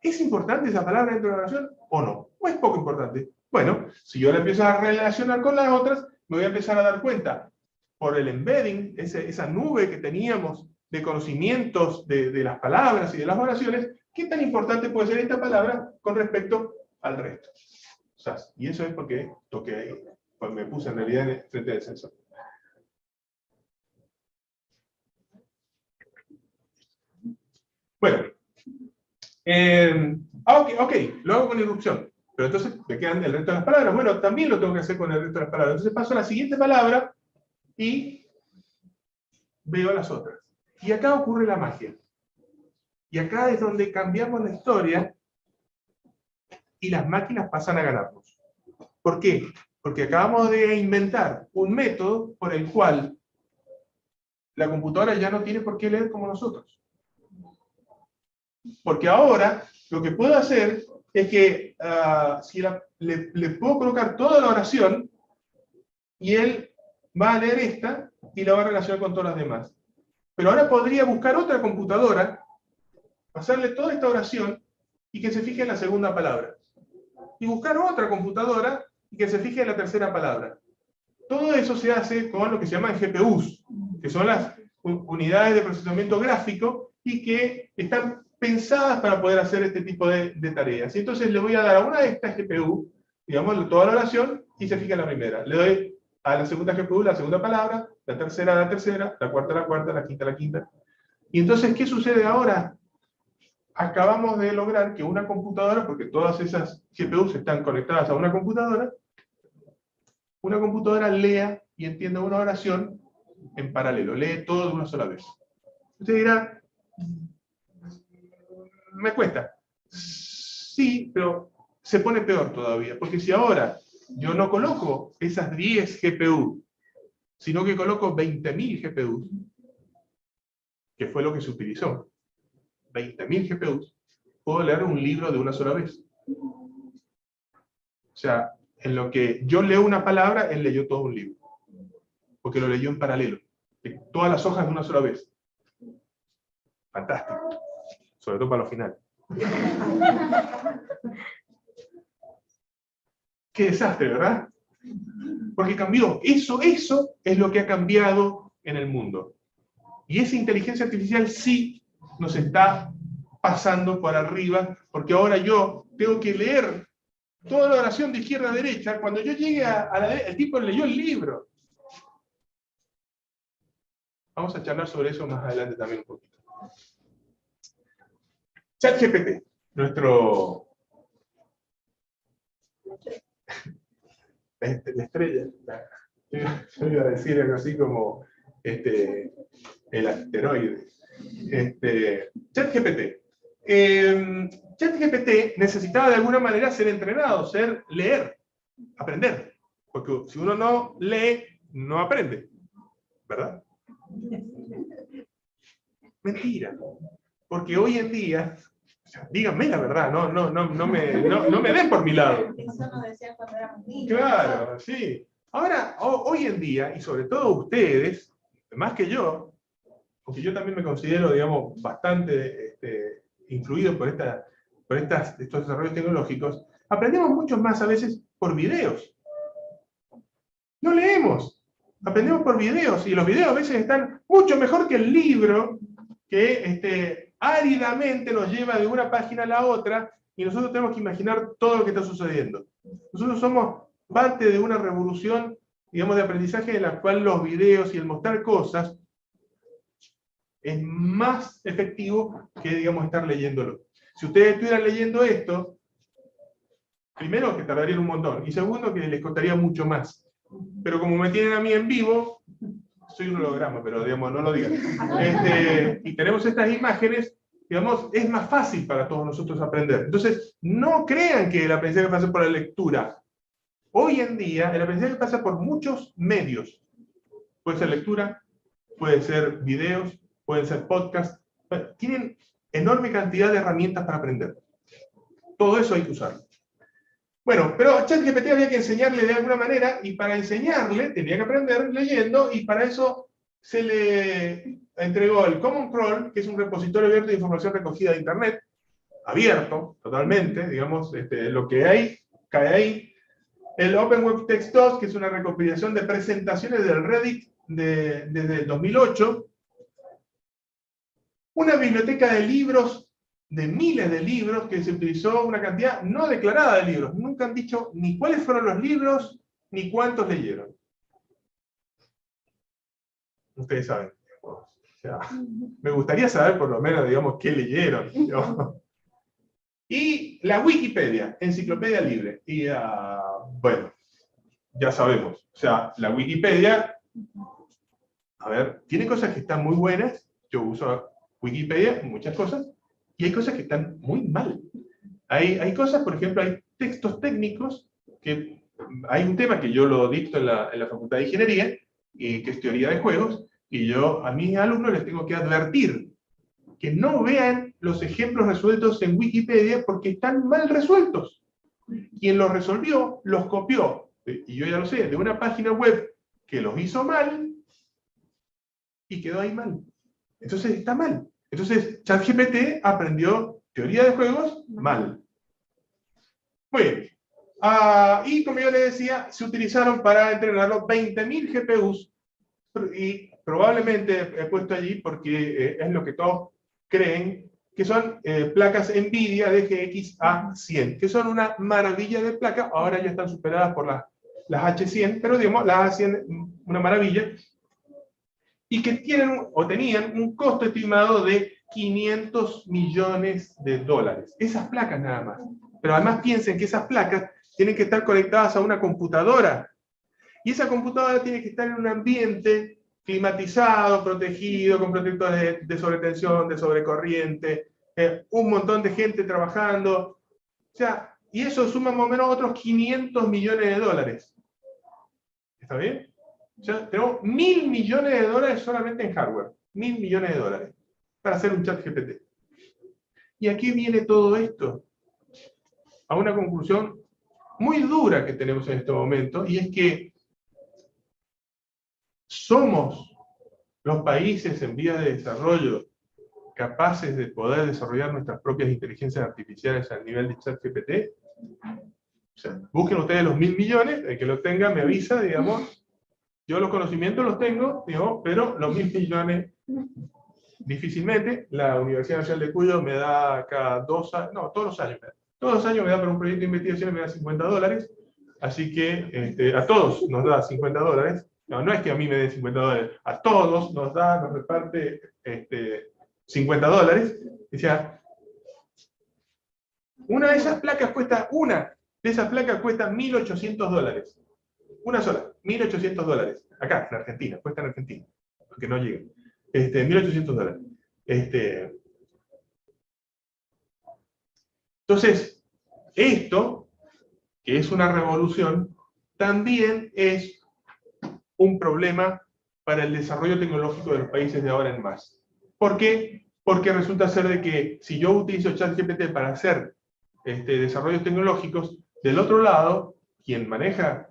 ¿Es importante esa palabra dentro de la oración o no? ¿O es poco importante? Bueno, si yo la empiezo a relacionar con las otras, me voy a empezar a dar cuenta, por el embedding, esa nube que teníamos de conocimientos de las palabras y de las oraciones, qué tan importante puede ser esta palabra con respecto al resto. O sea, y eso es porque toqué ahí, pues me puse en realidad frente al sensor. Bueno, ok, lo hago con irrupción, pero entonces me quedan el resto de las palabras. Bueno, también lo tengo que hacer con el resto de las palabras. Entonces paso a la siguiente palabra y veo las otras. Y acá ocurre la magia. Y acá es donde cambiamos la historia y las máquinas pasan a ganarnos. ¿Por qué? Porque acabamos de inventar un método por el cual la computadora ya no tiene por qué leer como nosotros. Porque ahora lo que puedo hacer es que si le puedo colocar toda la oración y él va a leer esta y la va a relacionar con todas las demás. Pero ahora podría buscar otra computadora, pasarle toda esta oración y que se fije en la segunda palabra. Y buscar otra computadora y que se fije en la tercera palabra. Todo eso se hace con lo que se llaman GPUs, que son las unidades de procesamiento gráfico y que están pensadas para poder hacer este tipo de tareas. Y entonces le voy a dar a una de estas GPU, digamos, toda la oración y se fija en la primera. Le doy a la segunda GPU la segunda palabra, la tercera, la cuarta, la quinta. Y entonces, ¿qué sucede ahora? Acabamos de lograr que una computadora, porque todas esas GPUs están conectadas a una computadora lea y entienda una oración en paralelo, lee todo de una sola vez. Usted dirá, me cuesta. Sí, pero se pone peor todavía, porque si ahora yo no coloco esas 10 GPU, sino que coloco 20.000 GPUs, que fue lo que se utilizó, 20.000 GPUs, puedo leer un libro de una sola vez. O sea, en lo que yo leo una palabra, él leyó todo un libro. Porque lo leyó en paralelo. Todas las hojas de una sola vez. Fantástico. Sobre todo para los finales. Qué desastre, ¿verdad? Porque cambió. Eso es lo que ha cambiado en el mundo. Y esa inteligencia artificial sí nos está pasando por arriba, porque ahora yo tengo que leer toda la oración de izquierda a derecha. Cuando yo llegue a la derecha, el tipo leyó el libro. Vamos a charlar sobre eso más adelante también un poquito. ChatGPT, nuestro... la estrella. Yo iba a decir algo así como el asteroide. ChatGPT. ChatGPT necesitaba de alguna manera ser entrenado, leer, aprender. Porque si uno no lee, no aprende. ¿Verdad? Mentira. Porque hoy en día, o sea, díganme la verdad, no me den por mi lado.
Eso nos decían cuando éramos niños.
Claro, sí. Ahora, hoy en día, y sobre todo ustedes, más que yo, porque yo también me considero, digamos, bastante influido por estos desarrollos tecnológicos, aprendemos mucho más a veces por videos. No leemos, aprendemos por videos, y los videos a veces están mucho mejor que el libro, que áridamente nos lleva de una página a la otra, y nosotros tenemos que imaginar todo lo que está sucediendo. Nosotros somos parte de una revolución, digamos, de aprendizaje en la cual los videos y el mostrar cosas es más efectivo que, digamos, estar leyéndolo. Si ustedes estuvieran leyendo esto, primero que tardarían un montón, y segundo que les costaría mucho más. Pero como me tienen a mí en vivo, soy un holograma, pero digamos, no lo digan. Y tenemos estas imágenes, digamos, es más fácil para todos nosotros aprender. Entonces, no crean que el aprendizaje pasa por la lectura. Hoy en día, el aprendizaje pasa por muchos medios. Puede ser lectura, puede ser videos, pueden ser podcasts. Tienen enorme cantidad de herramientas para aprender. Todo eso hay que usarlo. Bueno, pero a ChatGPT había que enseñarle de alguna manera, y para enseñarle tenía que aprender leyendo, y para eso se le entregó el Common Crawl, que es un repositorio abierto de información recogida de Internet, abierto totalmente, digamos, lo que hay, cae ahí. El Open Web Text 2, que es una recopilación de presentaciones del Reddit desde el 2008. Una biblioteca de libros, de miles de libros, que se utilizó una cantidad no declarada de libros. Nunca han dicho ni cuáles fueron los libros, ni cuántos leyeron. Ustedes saben. O sea, me gustaría saber por lo menos, digamos, qué leyeron, ¿no? Y la Wikipedia, enciclopedia libre. Y, bueno, ya sabemos. O sea, la Wikipedia, a ver, tiene cosas que están muy buenas. Yo uso Wikipedia en muchas cosas. Y hay cosas que están muy mal. Hay cosas, por ejemplo, hay textos técnicos, que hay un tema que yo lo dicto en la Facultad de Ingeniería, que es teoría de juegos, y yo a mis alumnos les tengo que advertir que no vean los ejemplos resueltos en Wikipedia porque están mal resueltos. Quien los resolvió, los copió, y yo ya lo sé, de una página web que los hizo mal, y quedó ahí mal. Entonces está mal. Entonces, ChatGPT aprendió teoría de juegos mal. Muy bien. Y como yo les decía, se utilizaron para entrenarlo 20.000 GPUs. Y probablemente he puesto allí porque es lo que todos creen, que son placas NVIDIA de GX A100, que son una maravilla de placa. Ahora ya están superadas por las H100, pero digamos, las A100, una maravilla. Y que tienen o tenían un costo estimado de $500 millones. Esas placas nada más. Pero además piensen que esas placas tienen que estar conectadas a una computadora. Y esa computadora tiene que estar en un ambiente climatizado, protegido, con protectores de sobretensión, de sobrecorriente, un montón de gente trabajando. O sea, y eso suma más o menos otros $500 millones. ¿Está bien? O sea, tenemos $1.000 millones solamente en hardware. $1.000 millones para hacer un ChatGPT. Y aquí viene todo esto a una conclusión muy dura que tenemos en este momento, y es que somos los países en vías de desarrollo capaces de poder desarrollar nuestras propias inteligencias artificiales al nivel de ChatGPT. O sea, busquen ustedes los 1.000 millones, el que lo tenga me avisa, digamos. Yo los conocimientos los tengo, digamos, pero los 1.000 millones difícilmente. La Universidad Nacional de Cuyo me da cada 2 años, no, todos los años me da. Todos los años me da para un proyecto de investigación, me da $50. Así que a todos nos da $50. No es que a mí me den $50, a todos nos reparte $50. O sea, una de esas placas cuesta $1.800. Una sola, $1.800. Acá, en Argentina, cuesta en Argentina, porque no llega. $1.800. Entonces, esto, que es una revolución, también es un problema para el desarrollo tecnológico de los países de ahora en más. ¿Por qué? Porque resulta ser de que si yo utilizo ChatGPT para hacer desarrollos tecnológicos, del otro lado, quien maneja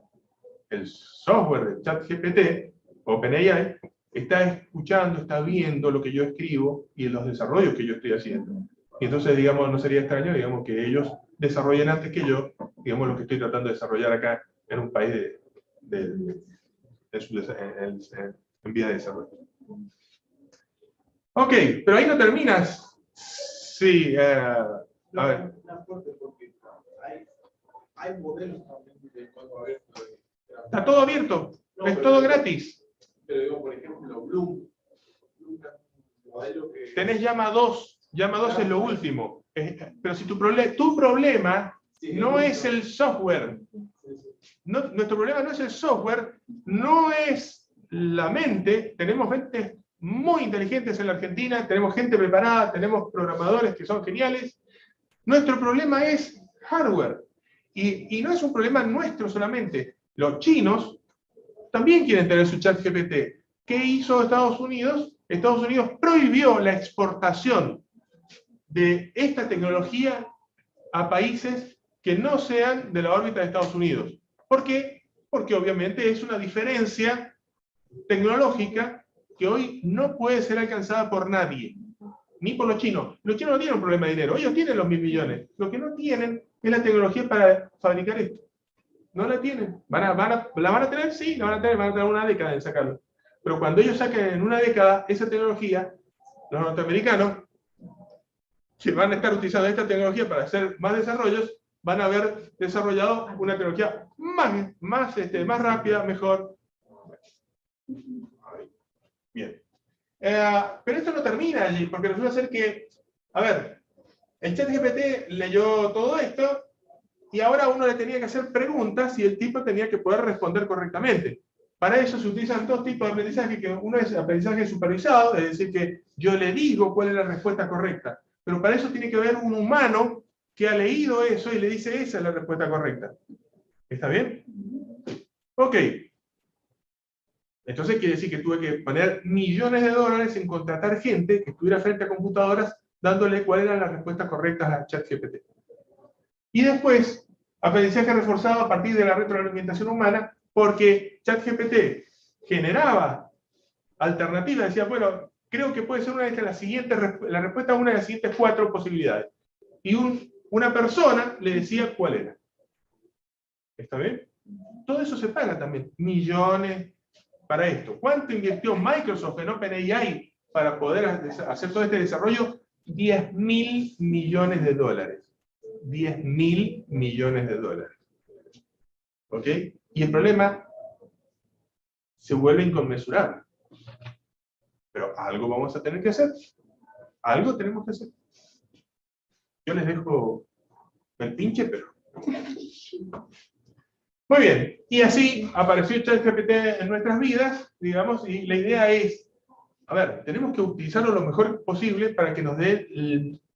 el software de ChatGPT, OpenAI, está escuchando, está viendo lo que yo escribo y los desarrollos que yo estoy haciendo. Y entonces, digamos, no sería extraño, digamos, que ellos desarrollen antes que yo, digamos, lo que estoy tratando de desarrollar acá en un país en vía de desarrollo. Ok, pero ahí no terminas. Sí, a ver.
Hay modelos también de código abierto.
Está todo abierto, no, es todo gratis.
Pero digo, por ejemplo, Bloom modelo que...
Tenés Llama 2, Llama 2 es lo último. Pero si tu problema sí, no es el software, no, nuestro problema no es el software, no es la mente, tenemos mentes muy inteligentes en la Argentina, tenemos gente preparada, tenemos programadores que son geniales. Nuestro problema es hardware. Y no es un problema nuestro solamente. Los chinos también quieren tener su ChatGPT. ¿Qué hizo Estados Unidos? Estados Unidos prohibió la exportación de esta tecnología a países que no sean de la órbita de Estados Unidos. ¿Por qué? Porque obviamente es una diferencia tecnológica que hoy no puede ser alcanzada por nadie, ni por los chinos. Los chinos no tienen un problema de dinero, ellos tienen los 1.000 millones. Lo que no tienen es la tecnología para fabricar esto. No la tienen. ¿La van a tener? Sí, la van a tener una década en sacarlo. Pero cuando ellos saquen en una década esa tecnología, los norteamericanos, que van a estar utilizando esta tecnología para hacer más desarrollos, van a haber desarrollado una tecnología más rápida, mejor. Bien. Pero esto no termina allí, porque resulta ser que, a ver, el ChatGPT leyó todo esto, y ahora uno le tenía que hacer preguntas y el tipo tenía que poder responder correctamente. Para eso se utilizan dos tipos de aprendizaje, que uno es aprendizaje supervisado, es decir, que yo le digo cuál es la respuesta correcta. Pero para eso tiene que haber un humano que ha leído eso y le dice esa es la respuesta correcta. ¿Está bien? Ok. Entonces quiere decir que tuve que poner millones de dólares en contratar gente que estuviera frente a computadoras dándole cuál era la respuesta correcta a ChatGPT. Y después, aprendizaje reforzado a partir de la retroalimentación humana, porque ChatGPT generaba alternativas, decía, bueno, creo que puede ser una de las siguientes, la respuesta a una de las siguientes 4 posibilidades. Y una persona le decía cuál era. ¿Está bien? Todo eso se paga también. Millones para esto. ¿Cuánto invirtió Microsoft en OpenAI para poder hacer todo este desarrollo? 10.000 millones de dólares. 10.000 millones de dólares. ¿Ok? Y el problema se vuelve inconmensurable. Pero algo vamos a tener que hacer. Algo tenemos que hacer. Yo les dejo el pinche, pero... Muy bien. Y así apareció ChatGPT en nuestras vidas, digamos, y la idea es, a ver, tenemos que utilizarlo lo mejor posible para que nos dé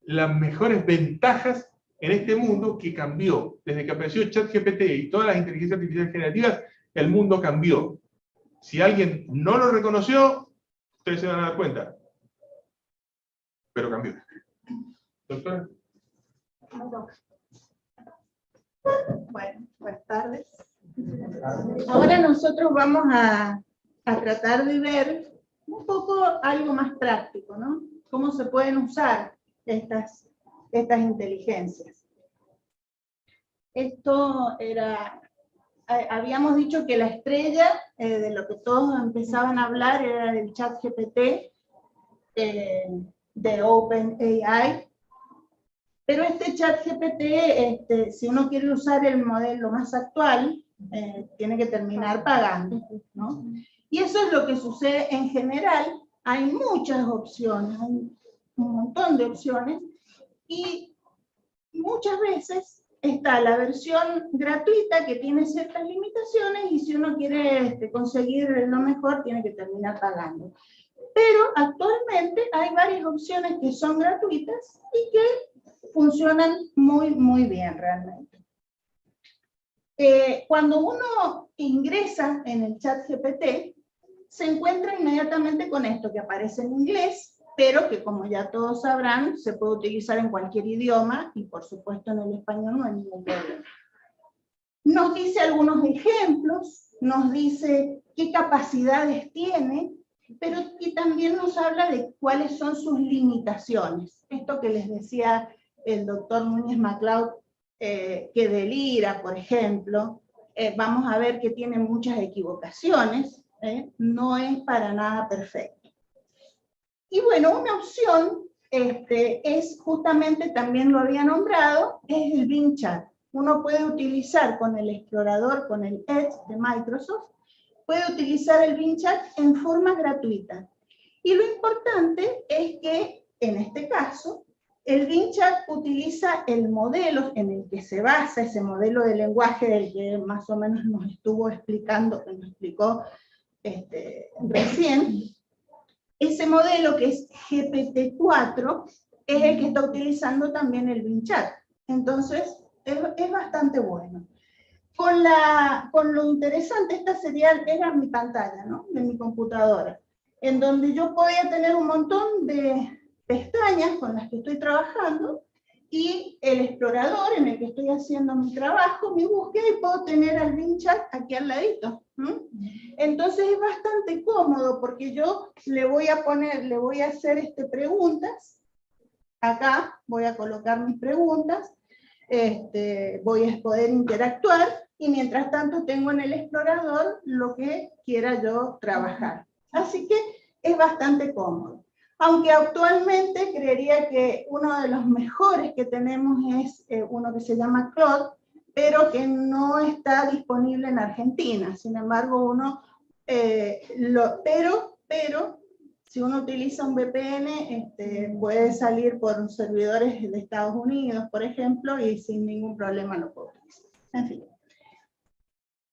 las mejores ventajas en este mundo que cambió. Desde que apareció ChatGPT y todas las inteligencias artificiales generativas, el mundo cambió. Si alguien no lo reconoció, ustedes se van a dar cuenta. Pero cambió. Doctora.
Bueno, buenas tardes. Ahora nosotros vamos a tratar de ver un poco algo más práctico, ¿no? Cómo se pueden usar estas inteligencias. Esto era, habíamos dicho que la estrella de lo que todos empezaban a hablar era del ChatGPT de OpenAI. Pero este ChatGPT, si uno quiere usar el modelo más actual, tiene que terminar pagando, ¿no? Y eso es lo que sucede en general. Hay muchas opciones, hay un montón de opciones, y muchas veces está la versión gratuita que tiene ciertas limitaciones, y si uno quiere conseguir lo mejor, tiene que terminar pagando. Pero actualmente hay varias opciones que son gratuitas y que funcionan muy, muy bien realmente. Cuando uno ingresa en el chat GPT, se encuentra inmediatamente con esto que aparece en inglés, pero que como ya todos sabrán, se puede utilizar en cualquier idioma, y por supuesto en el español no hay ningún problema. Nos dice algunos ejemplos, nos dice qué capacidades tiene, pero y también nos habla de cuáles son sus limitaciones. Esto que les decía el doctor Núñez MacLeod, que del IRA, por ejemplo, vamos a ver que tiene muchas equivocaciones, no es para nada perfecto. Y bueno, una opción es justamente, también lo había nombrado, es el Bing Chat. Uno puede utilizar con el explorador, con el Edge de Microsoft, puede utilizar el Bing Chat en forma gratuita. Y lo importante es que, en este caso, el Bing Chat utiliza el modelo en el que se basa, ese modelo de lenguaje del que más o menos nos estuvo explicando, que nos explicó recién. Ese modelo, que es GPT-4, es el que está utilizando también el Bing Chat. Entonces, es bastante bueno. Con lo interesante, esta era mi pantalla, ¿no?, de mi computadora, en donde yo podía tener un montón de pestañas con las que estoy trabajando, y el explorador en el que estoy haciendo mi trabajo, mi búsqueda, y puedo tener al Bing Chat aquí al ladito. Entonces es bastante cómodo, porque yo le voy a hacer preguntas. Acá voy a colocar mis preguntas, voy a poder interactuar, y mientras tanto tengo en el explorador lo que quiera yo trabajar. Así que es bastante cómodo. Aunque actualmente creería que uno de los mejores que tenemos es uno que se llama Claude, pero que no está disponible en Argentina. Sin embargo, pero si uno utiliza un VPN, puede salir por servidores de Estados Unidos, por ejemplo, y sin ningún problema lo puedo utilizar. En fin.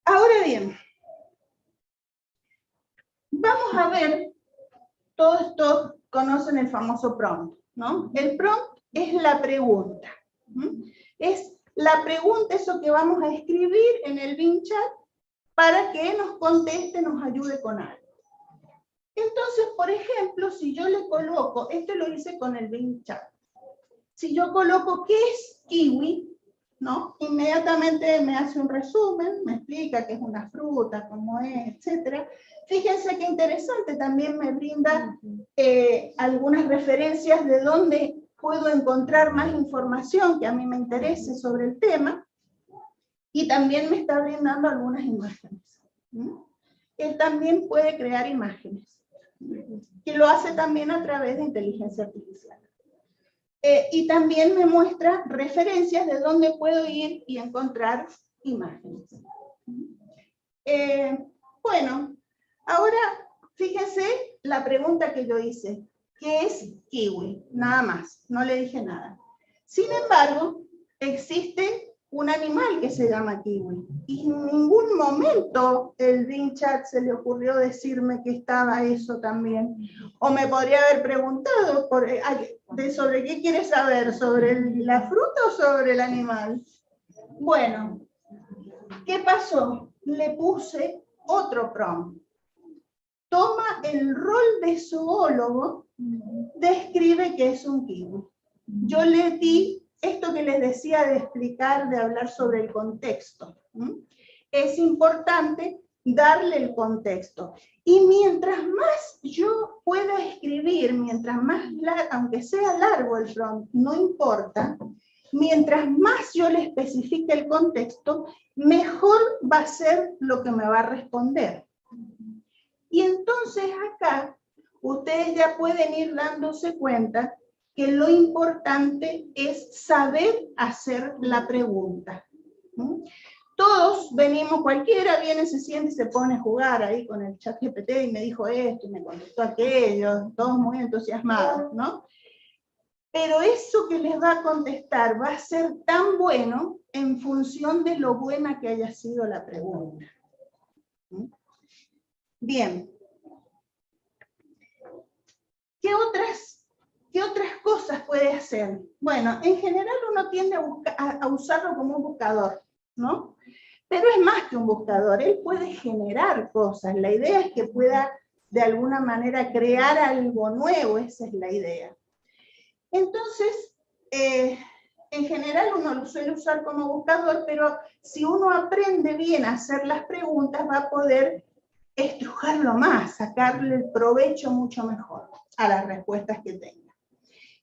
Ahora bien, vamos a ver, todos conocen el famoso prompt, ¿no? El prompt es la pregunta. Es la pregunta, eso que vamos a escribir en el Bing Chat para que nos conteste, nos ayude con algo. Entonces, por ejemplo, si yo le coloco, lo hice con el Bing Chat, si yo coloco ¿qué es kiwi?, ¿no?, inmediatamente me hace un resumen, me explica qué es una fruta, cómo es, etc. Fíjense qué interesante, también me brinda algunas referencias de dónde puedo encontrar más información que a mí me interese sobre el tema, y también me está brindando algunas imágenes. Él también puede crear imágenes, que lo hace también a través de inteligencia artificial. Y también me muestra referencias de dónde puedo ir y encontrar imágenes. Bueno, ahora fíjense la pregunta que yo hice. ¿Qué es kiwi? Nada más, no le dije nada. Sin embargo, existe un animal que se llama kiwi, y en ningún momento el Bing Chat se le ocurrió decirme que estaba eso también. O me podría haber preguntado sobre qué quiere saber, sobre la fruta o sobre el animal. Bueno, ¿qué pasó? Le puse otro prompt. Toma el rol de zoólogo, describe qué es un kiwi. Yo le di esto que les decía de explicar, de hablar sobre el contexto. Es importante darle el contexto. Y mientras más yo pueda escribir, mientras más, aunque sea largo el prompt, no importa, mientras más yo le especifique el contexto, mejor va a ser lo que me va a responder. Y entonces acá, ustedes ya pueden ir dándose cuenta que lo importante es saber hacer la pregunta. Todos venimos, cualquiera viene, se siente y se pone a jugar ahí con el chat GPT y me dijo esto y me contestó aquello, todos muy entusiasmados, ¿no? Pero eso que les va a contestar va a ser tan bueno en función de lo buena que haya sido la pregunta. ¿Bien? ¿Qué ¿Qué otras cosas puede hacer? Bueno, en general uno tiende a usarlo como un buscador, ¿no? Pero es más que un buscador, él puede generar cosas. La idea es que pueda de alguna manera crear algo nuevo, esa es la idea. Entonces, en general uno lo suele usar como buscador, pero si uno aprende bien a hacer las preguntas, va a poder estrujarlo más, sacarle el provecho mucho mejor a las respuestas que tenga.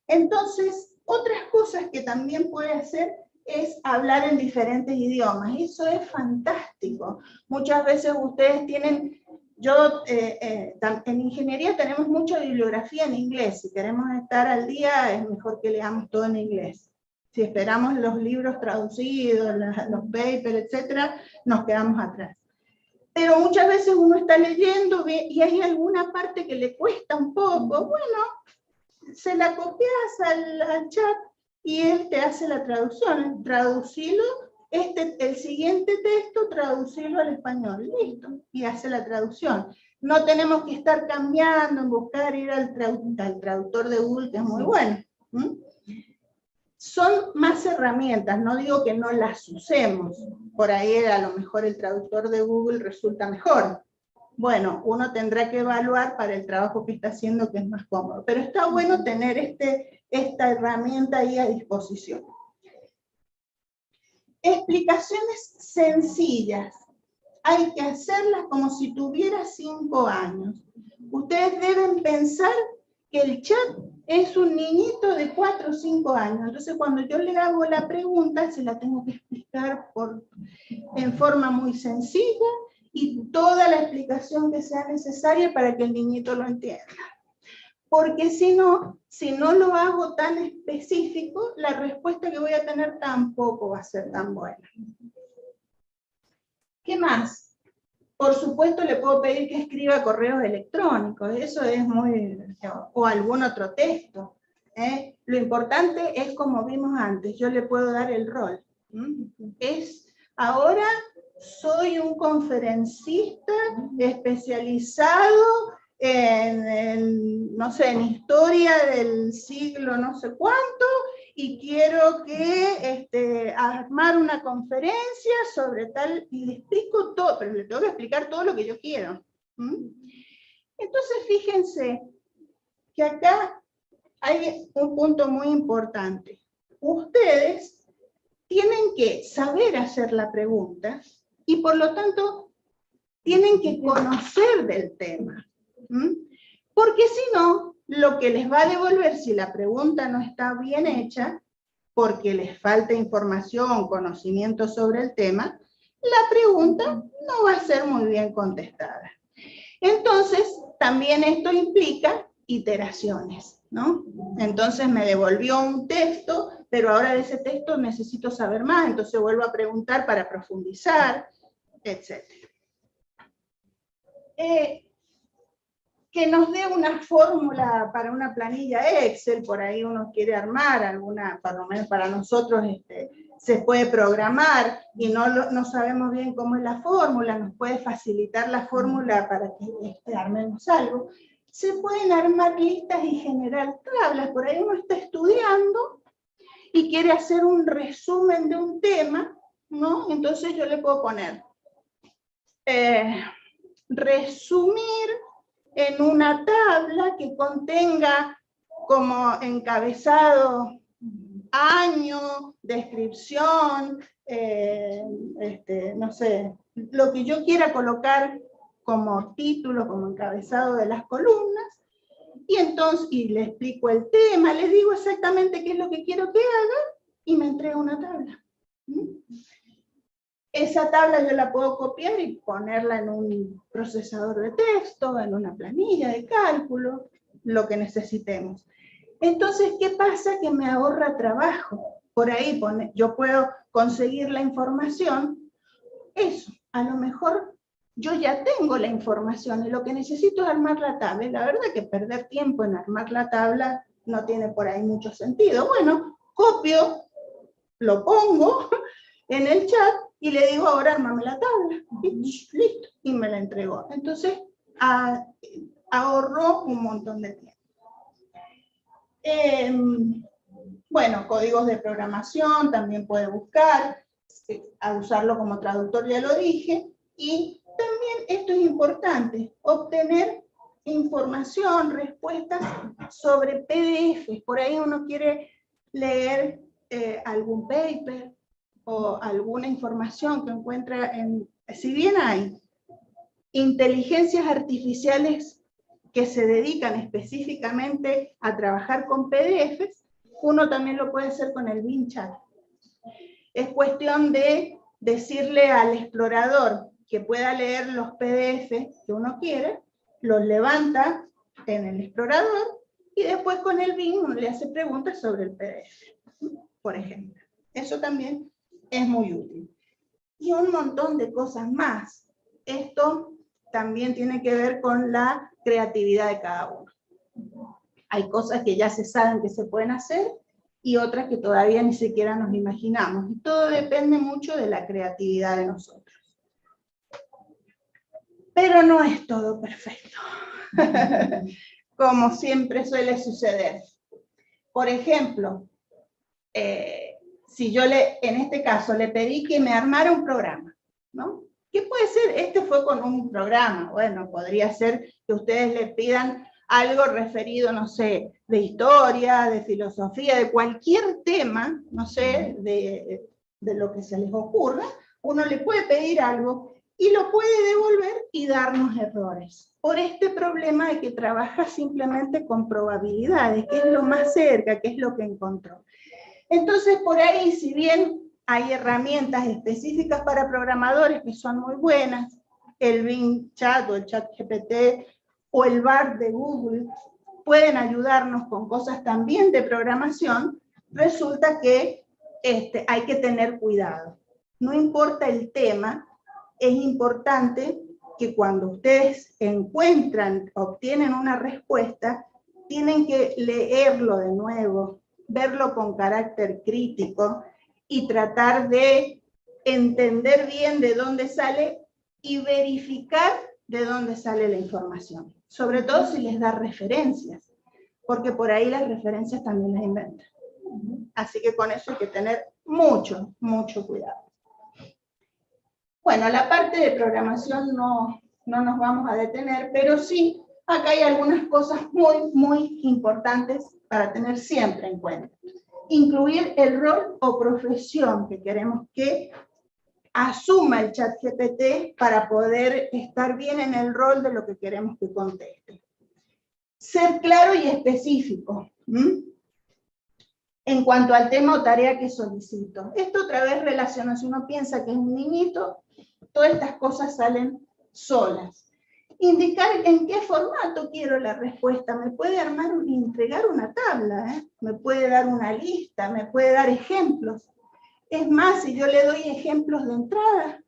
Entonces, otras cosas que también puede hacer es hablar en diferentes idiomas. Eso es fantástico. Muchas veces ustedes tienen, en ingeniería tenemos mucha bibliografía en inglés. Si queremos estar al día, es mejor que leamos todo en inglés. Si esperamos los libros traducidos, los papers, etcétera, nos quedamos atrás. Pero muchas veces uno está leyendo y hay alguna parte que le cuesta un poco. Bueno, se la copias al chat y él te hace la traducción. Traducilo, el siguiente texto, traducilo al español. Listo. Y hace la traducción. No tenemos que estar cambiando, buscar ir al traductor de Google, que es muy bueno. Son más herramientas, no digo que no las usemos. Por ahí a lo mejor el traductor de Google resulta mejor. Bueno, uno tendrá que evaluar para el trabajo que está haciendo que es más cómodo. Pero está bueno tener esta herramienta ahí a disposición. Explicaciones sencillas. Hay que hacerlas como si tuviera 5 años. Ustedes deben pensar que el chat es un niñito de 4 o 5 años. Entonces, cuando yo le hago la pregunta, se la tengo que explicar en forma muy sencilla y toda la explicación que sea necesaria para que el niñito lo entienda. Porque si no lo hago tan específico, la respuesta que voy a tener tampoco va a ser tan buena. ¿Qué más? Por supuesto, le puedo pedir que escriba correos electrónicos, eso es o algún otro texto. Lo importante es, como vimos antes, yo le puedo dar el rol. Ahora soy un conferencista especializado no sé, en historia del siglo no sé cuánto, y quiero armar una conferencia sobre tal, y le explico todo, pero le tengo que explicar todo lo que yo quiero. Entonces, fíjense que acá hay un punto muy importante. Ustedes tienen que saber hacer la pregunta, y por lo tanto, tienen que conocer del tema. Porque si no, lo que les va a devolver si la pregunta no está bien hecha, porque les falta información, conocimiento sobre el tema, la pregunta no va a ser muy bien contestada. Entonces, también esto implica iteraciones, ¿no? Entonces me devolvió un texto, pero ahora de ese texto necesito saber más, entonces vuelvo a preguntar para profundizar, etc. Que nos dé una fórmula para una planilla Excel, por ahí uno quiere armar alguna, por lo menos para nosotros se puede programar y no sabemos bien cómo es la fórmula, nos puede facilitar la fórmula para que armemos algo. Se pueden armar listas y generar tablas, por ahí uno está estudiando y quiere hacer un resumen de un tema, ¿no? Entonces yo le puedo poner resumir en una tabla que contenga como encabezado año, descripción, no sé, lo que yo quiera colocar como título, como encabezado de las columnas, y entonces le explico el tema, le digo exactamente qué es lo que quiero que haga, y me entrega una tabla. Esa tabla yo la puedo copiar y ponerla en un procesador de texto, en una planilla de cálculo, lo que necesitemos. Entonces, ¿qué pasa? Que me ahorra trabajo. Por ahí yo puedo conseguir la información. Eso, a lo mejor yo ya tengo la información y lo que necesito es armar la tabla. Y la verdad que perder tiempo en armar la tabla no tiene por ahí mucho sentido. Bueno, copio, lo pongo en el chat, y le digo, ahora armame la tabla, y listo, y me la entregó. Entonces, ahorró un montón de tiempo. Bueno, códigos de programación también puede buscar, a usarlo como traductor ya lo dije, y también esto es importante, obtener información, respuestas sobre PDFs. Por ahí uno quiere leer algún paper o alguna información que encuentra en... Si bien hay inteligencias artificiales que se dedican específicamente a trabajar con PDFs, uno también lo puede hacer con el Bing Chat. Es cuestión de decirle al explorador que pueda leer los PDFs que uno quiere, los levanta en el explorador y después con el Bing uno le hace preguntas sobre el PDF, por ejemplo. Eso también es muy útil. Y un montón de cosas más. Esto también tiene que ver con la creatividad de cada uno. Hay cosas que ya se saben que se pueden hacer y otras que todavía ni siquiera nos imaginamos. Y todo depende mucho de la creatividad de nosotros. Pero no es todo perfecto, como siempre suele suceder. Por ejemplo, si yo en este caso le pedí que me armara un programa, ¿no? ¿Qué puede ser? Este fue con un programa. Bueno, podría ser que ustedes le pidan algo referido, no sé, de historia, de filosofía, de cualquier tema, no sé, de lo que se les ocurra. Uno le puede pedir algo y lo puede devolver y darnos errores. Por este problema de que trabaja simplemente con probabilidades, que es lo más cerca, que es lo que encontró. Entonces, por ahí, si bien hay herramientas específicas para programadores que son muy buenas, el Bing Chat o el ChatGPT o el Bard de Google pueden ayudarnos con cosas también de programación, resulta que hay que tener cuidado. No importa el tema, es importante que cuando ustedes obtienen una respuesta, tienen que leerlo de nuevo, verlo con carácter crítico y tratar de entender bien de dónde sale y verificar de dónde sale la información. Sobre todo si les da referencias, porque por ahí las referencias también las inventan. Así que con eso hay que tener mucho, mucho cuidado. Bueno, la parte de programación no nos vamos a detener, pero sí, acá hay algunas cosas muy, muy importantes para tener siempre en cuenta. Incluir el rol o profesión que queremos que asuma el ChatGPT para poder estar bien en el rol de lo que queremos que conteste. Ser claro y específico en cuanto al tema o tarea que solicito. Esto otra vez relaciona, si uno piensa que es un niñito, todas estas cosas salen solas. Indicar en qué formato quiero la respuesta. Me puede entregar una tabla, me puede dar una lista, me puede dar ejemplos. Es más, si yo le doy ejemplos de entrada,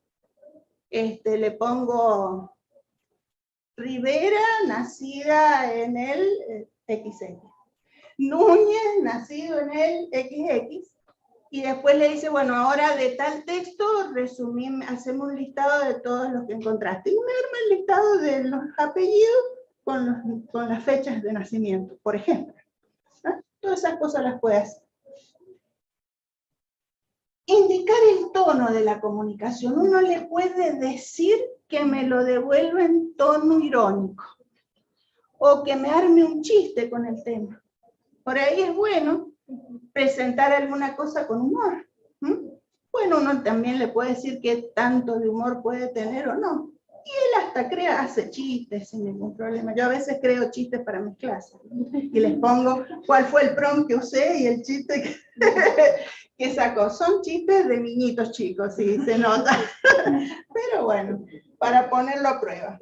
le pongo Rivera, nacida en el XX. Núñez, nacido en el XX. Y después le dice, bueno, ahora de tal texto, hacemos un listado de todos los que encontraste. Y me arma el listado de los apellidos con las fechas de nacimiento, por ejemplo. ¿No? Todas esas cosas las puede hacer. Indicar el tono de la comunicación. Uno le puede decir que me lo devuelva en tono irónico. O que me arme un chiste con el tema. Por ahí es bueno presentar alguna cosa con humor. Bueno, uno también le puede decir qué tanto de humor puede tener o no. Y él hasta hace chistes sin ningún problema. Yo a veces creo chistes para mis clases. Y les pongo cuál fue el prompt que usé y el chiste que sacó. Son chistes de niñitos chicos, sí, se nota. Pero bueno, para ponerlo a prueba.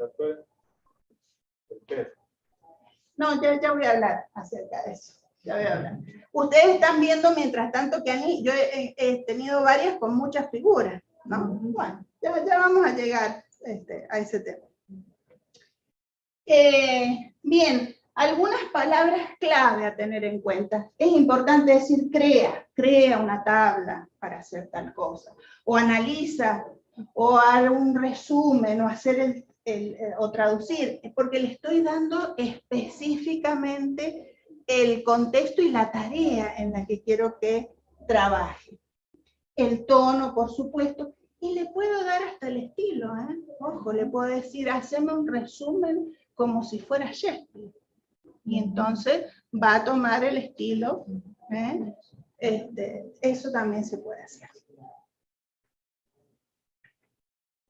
No, ya voy a hablar acerca de eso. Ya voy a hablar. Ustedes están viendo, mientras tanto, que yo he tenido varias con muchas figuras, ¿no? Bueno, ya vamos a llegar a ese tema. Bien, algunas palabras clave a tener en cuenta. Es importante decir crea una tabla para hacer tal cosa, o analiza, o haga un resumen, o hacer o traducir, porque le estoy dando específicamente el contexto y la tarea en la que quiero que trabaje. El tono, por supuesto, y le puedo dar hasta el estilo, ¿eh? Ojo, le puedo decir, haceme un resumen como si fuera Shakespeare. Y entonces va a tomar el estilo, ¿eh? Eso también se puede hacer.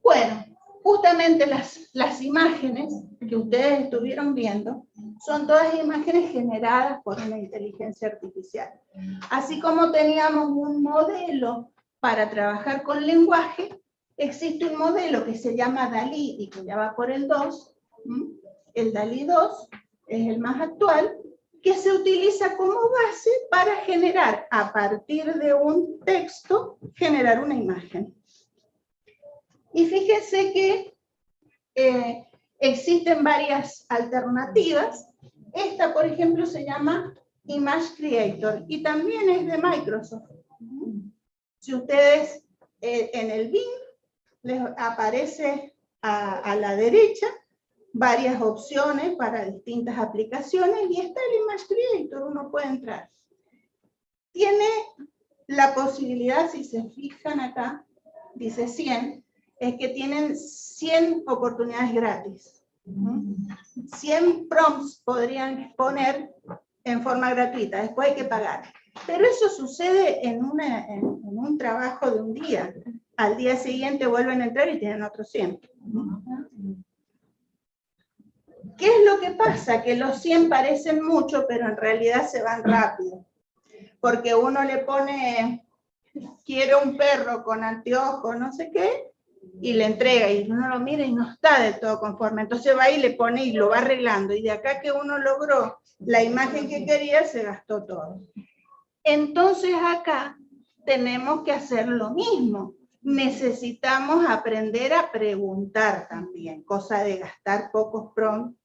Bueno, justamente las imágenes que ustedes estuvieron viendo son todas imágenes generadas por una inteligencia artificial. Así como teníamos un modelo para trabajar con lenguaje, existe un modelo que se llama DALL-E y que ya va por el 2. El DALL-E 2 es el más actual, que se utiliza como base para generar, a partir de un texto, generar una imagen. Y fíjense que existen varias alternativas. Esta, por ejemplo, se llama Image Creator y también es de Microsoft. Si ustedes en el Bing les aparece a la derecha varias opciones para distintas aplicaciones y está el Image Creator, uno puede entrar. Tiene la posibilidad, si se fijan acá, dice 100, es que tienen 100 oportunidades gratis. 100 prompts podrían poner en forma gratuita, después hay que pagar. Pero eso sucede en un trabajo de un día. Al día siguiente vuelven a entrar y tienen otros 100. ¿Qué es lo que pasa? Que los 100 parecen mucho, pero en realidad se van rápido. Porque uno le pone, quiero un perro con anteojos, no sé qué, y le entrega, y uno lo mira y no está del todo conforme. Entonces va y le pone y lo va arreglando. Y de acá que uno logró la imagen que quería, se gastó todo. Entonces acá tenemos que hacer lo mismo. Necesitamos aprender a preguntar también, cosa de gastar pocos prompts.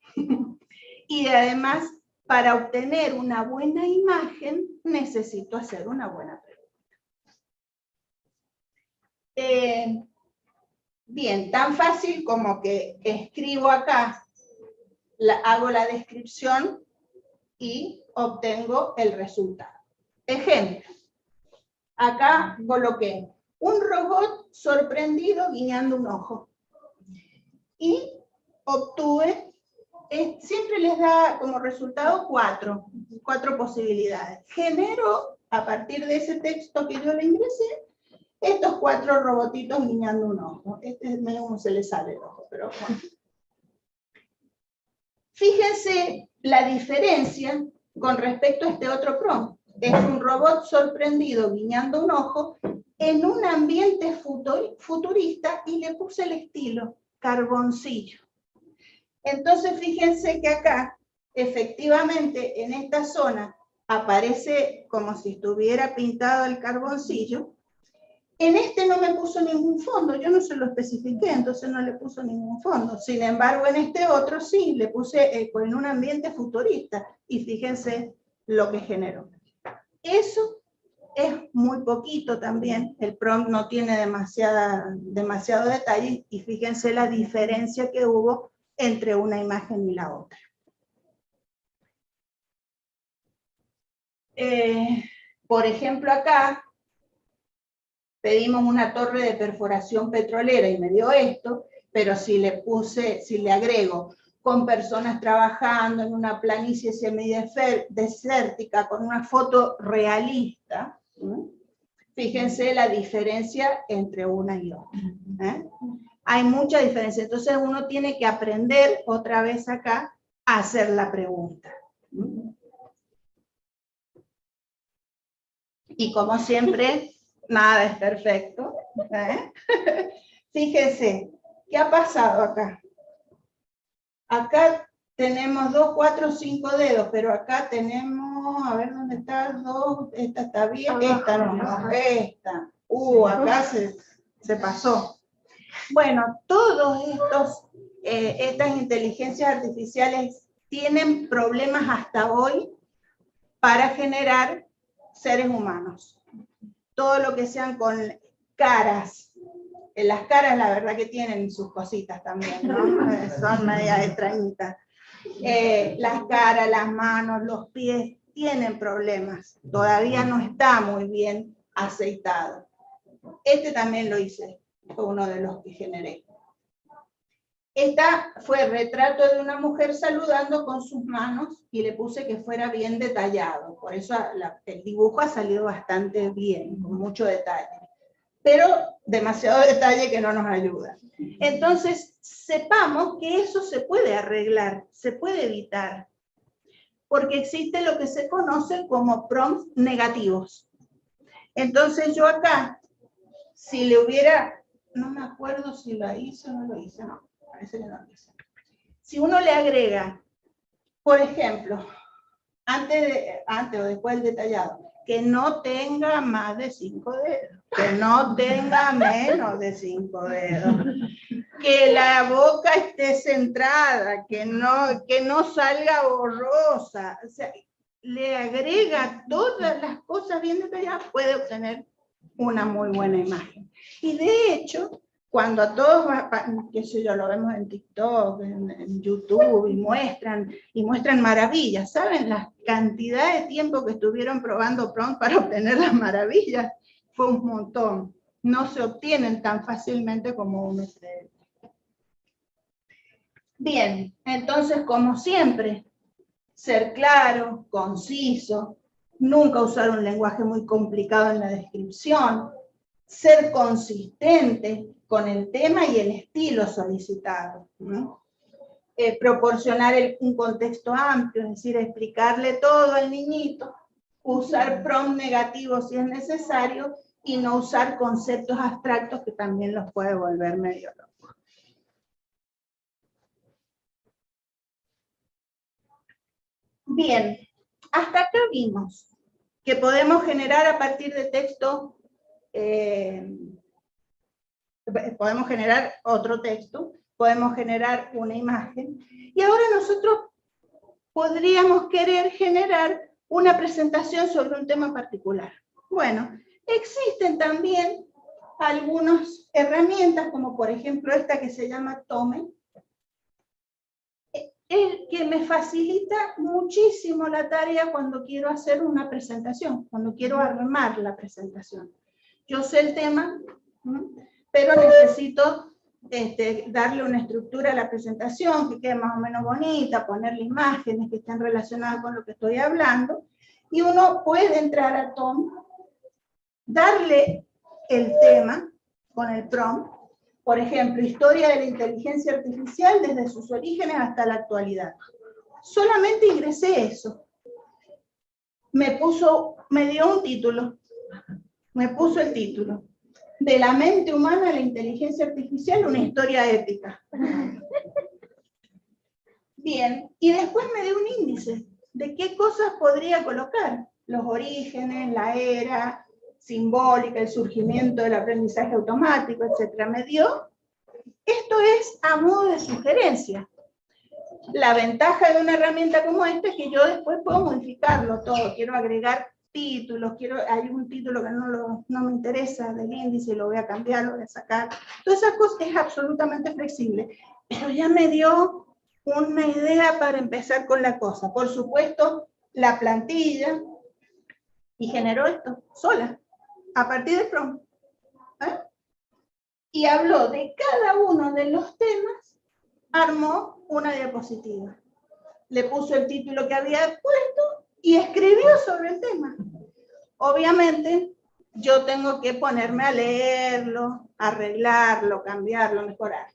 Y además, para obtener una buena imagen, necesito hacer una buena pregunta. Bien, tan fácil como que escribo acá, hago la descripción y obtengo el resultado. Ejemplo, acá coloqué un robot sorprendido guiñando un ojo. Y obtuve, siempre les da como resultado cuatro posibilidades. Genero, a partir de ese texto que yo le ingresé, estos 4 robotitos guiñando un ojo. Este es medio como se le sale el ojo, pero bueno. Fíjense la diferencia con respecto a este otro prompt. Es un robot sorprendido guiñando un ojo en un ambiente futurista y le puse el estilo carboncillo. Entonces fíjense que acá, efectivamente, en esta zona aparece como si estuviera pintado el carboncillo. En este no me puso ningún fondo, yo no se lo especifiqué, entonces no le puso ningún fondo. Sin embargo, en este otro sí, le puse en un ambiente futurista. Y fíjense lo que generó. Eso es muy poquito también, el prompt no tiene demasiado detalle, y fíjense la diferencia que hubo entre una imagen y la otra. Por ejemplo, acá pedimos una torre de perforación petrolera y me dio esto, pero si le agrego con personas trabajando en una planicie semidesértica con una foto realista, fíjense la diferencia entre una y otra. Hay mucha diferencia, entonces uno tiene que aprender otra vez acá a hacer la pregunta. Y como siempre, nada es perfecto. Fíjense, ¿qué ha pasado acá? Acá tenemos 2, 4, 5 dedos, pero acá tenemos, a ver dónde está, 2, esta está bien, esta no, esta. Acá se pasó. Bueno, todos estas inteligencias artificiales tienen problemas hasta hoy para generar seres humanos. Todo lo que sean con caras. Las caras, la verdad que tienen sus cositas también, ¿no? Son medias extrañitas. Las caras, las manos, los pies tienen problemas. Todavía no está muy bien aceitado. Este también lo hice, fue uno de los que generé. Esta fue el retrato de una mujer saludando con sus manos y le puse que fuera bien detallado. Por eso el dibujo ha salido bastante bien, con mucho detalle. Pero demasiado detalle que no nos ayuda. Entonces, sepamos que eso se puede arreglar, se puede evitar. Porque existe lo que se conoce como prompts negativos. Entonces yo acá, si le hubiera, no me acuerdo si lo hice o no lo hice, no. Parece que no lo hice. Si uno le agrega, por ejemplo, antes o después del detallado, que no tenga más de 5 dedos, que no tenga menos de 5 dedos, que la boca esté centrada, que no salga borrosa, o sea, le agrega todas las cosas bien detalladas, puede obtener una muy buena imagen. Y de hecho, cuando a todos, qué sé yo, lo vemos en TikTok, en YouTube, y muestran maravillas, ¿saben? La cantidad de tiempo que estuvieron probando prompt para obtener las maravillas fue un montón. No se obtienen tan fácilmente como uno cree. Bien, entonces, como siempre, ser claro, conciso, nunca usar un lenguaje muy complicado en la descripción, ser consistente con el tema y el estilo solicitado, ¿no? Proporcionar un contexto amplio, es decir, explicarle todo al niñito, usar prompts negativos si es necesario y no usar conceptos abstractos que también los puede volver medio locos. Bien, hasta acá vimos que podemos generar a partir de texto, podemos generar otro texto, podemos generar una imagen, y ahora nosotros podríamos querer generar una presentación sobre un tema particular. Bueno, existen también algunas herramientas, como por ejemplo esta que se llama Tome, que me facilita muchísimo la tarea cuando quiero hacer una presentación, cuando quiero armar la presentación. Yo sé el tema, pero necesito darle una estructura a la presentación, que quede más o menos bonita, ponerle imágenes que estén relacionadas con lo que estoy hablando, y uno puede entrar a Tom, darle el tema con el prompt, por ejemplo, historia de la inteligencia artificial desde sus orígenes hasta la actualidad. Solamente ingresé eso. Me dio un título, me puso el título. De la mente humana a la inteligencia artificial, una historia épica. Bien, y después me dio un índice de qué cosas podría colocar. Los orígenes, la era simbólica, el surgimiento del aprendizaje automático, etc. Me dio, esto es a modo de sugerencia. La ventaja de una herramienta como esta es que yo después puedo modificarlo todo. Quiero agregar títulos, hay un título que no me interesa del índice, lo voy a cambiar, lo voy a sacar. Todas esas cosas es absolutamente flexible, pero ya me dio una idea para empezar con la cosa. Por supuesto, la plantilla, y generó esto, sola, a partir del prompt. Y habló de cada uno de los temas, armó una diapositiva. Le puso el título que había puesto y escribió sobre el tema. Obviamente, yo tengo que ponerme a leerlo, arreglarlo, cambiarlo, mejorar.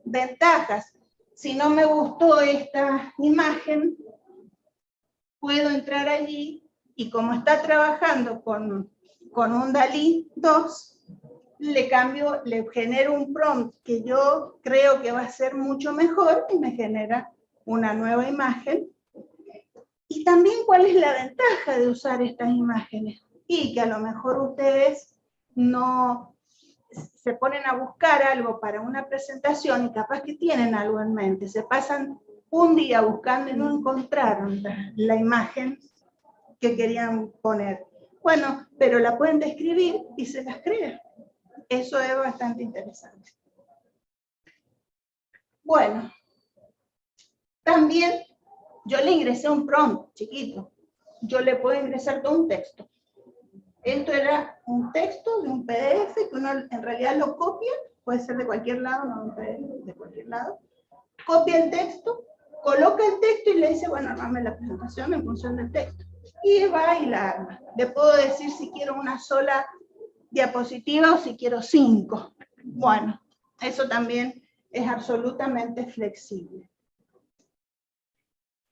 Ventajas. Si no me gustó esta imagen, puedo entrar allí y como está trabajando con un DALL-E 2, le genero un prompt que yo creo que va a ser mucho mejor y me genera una nueva imagen. Y también, ¿cuál es la ventaja de usar estas imágenes? Y que a lo mejor ustedes no se ponen a buscar algo para una presentación y capaz que tienen algo en mente, se pasan un día buscando y no encontraron la imagen que querían poner. Bueno, pero la pueden describir y se las crean. Eso es bastante interesante. Bueno, También yo le ingresé un prompt chiquito. Yo le puedo ingresar todo un texto. Esto era un texto de un PDF que uno en realidad lo copia, puede ser de cualquier lado, no un PDF, de cualquier lado. Copia el texto, coloca el texto y le dice, bueno, armame la presentación en función del texto. Y va y la arma. Le puedo decir si quiero una sola diapositiva o si quiero 5. Bueno, eso también es absolutamente flexible.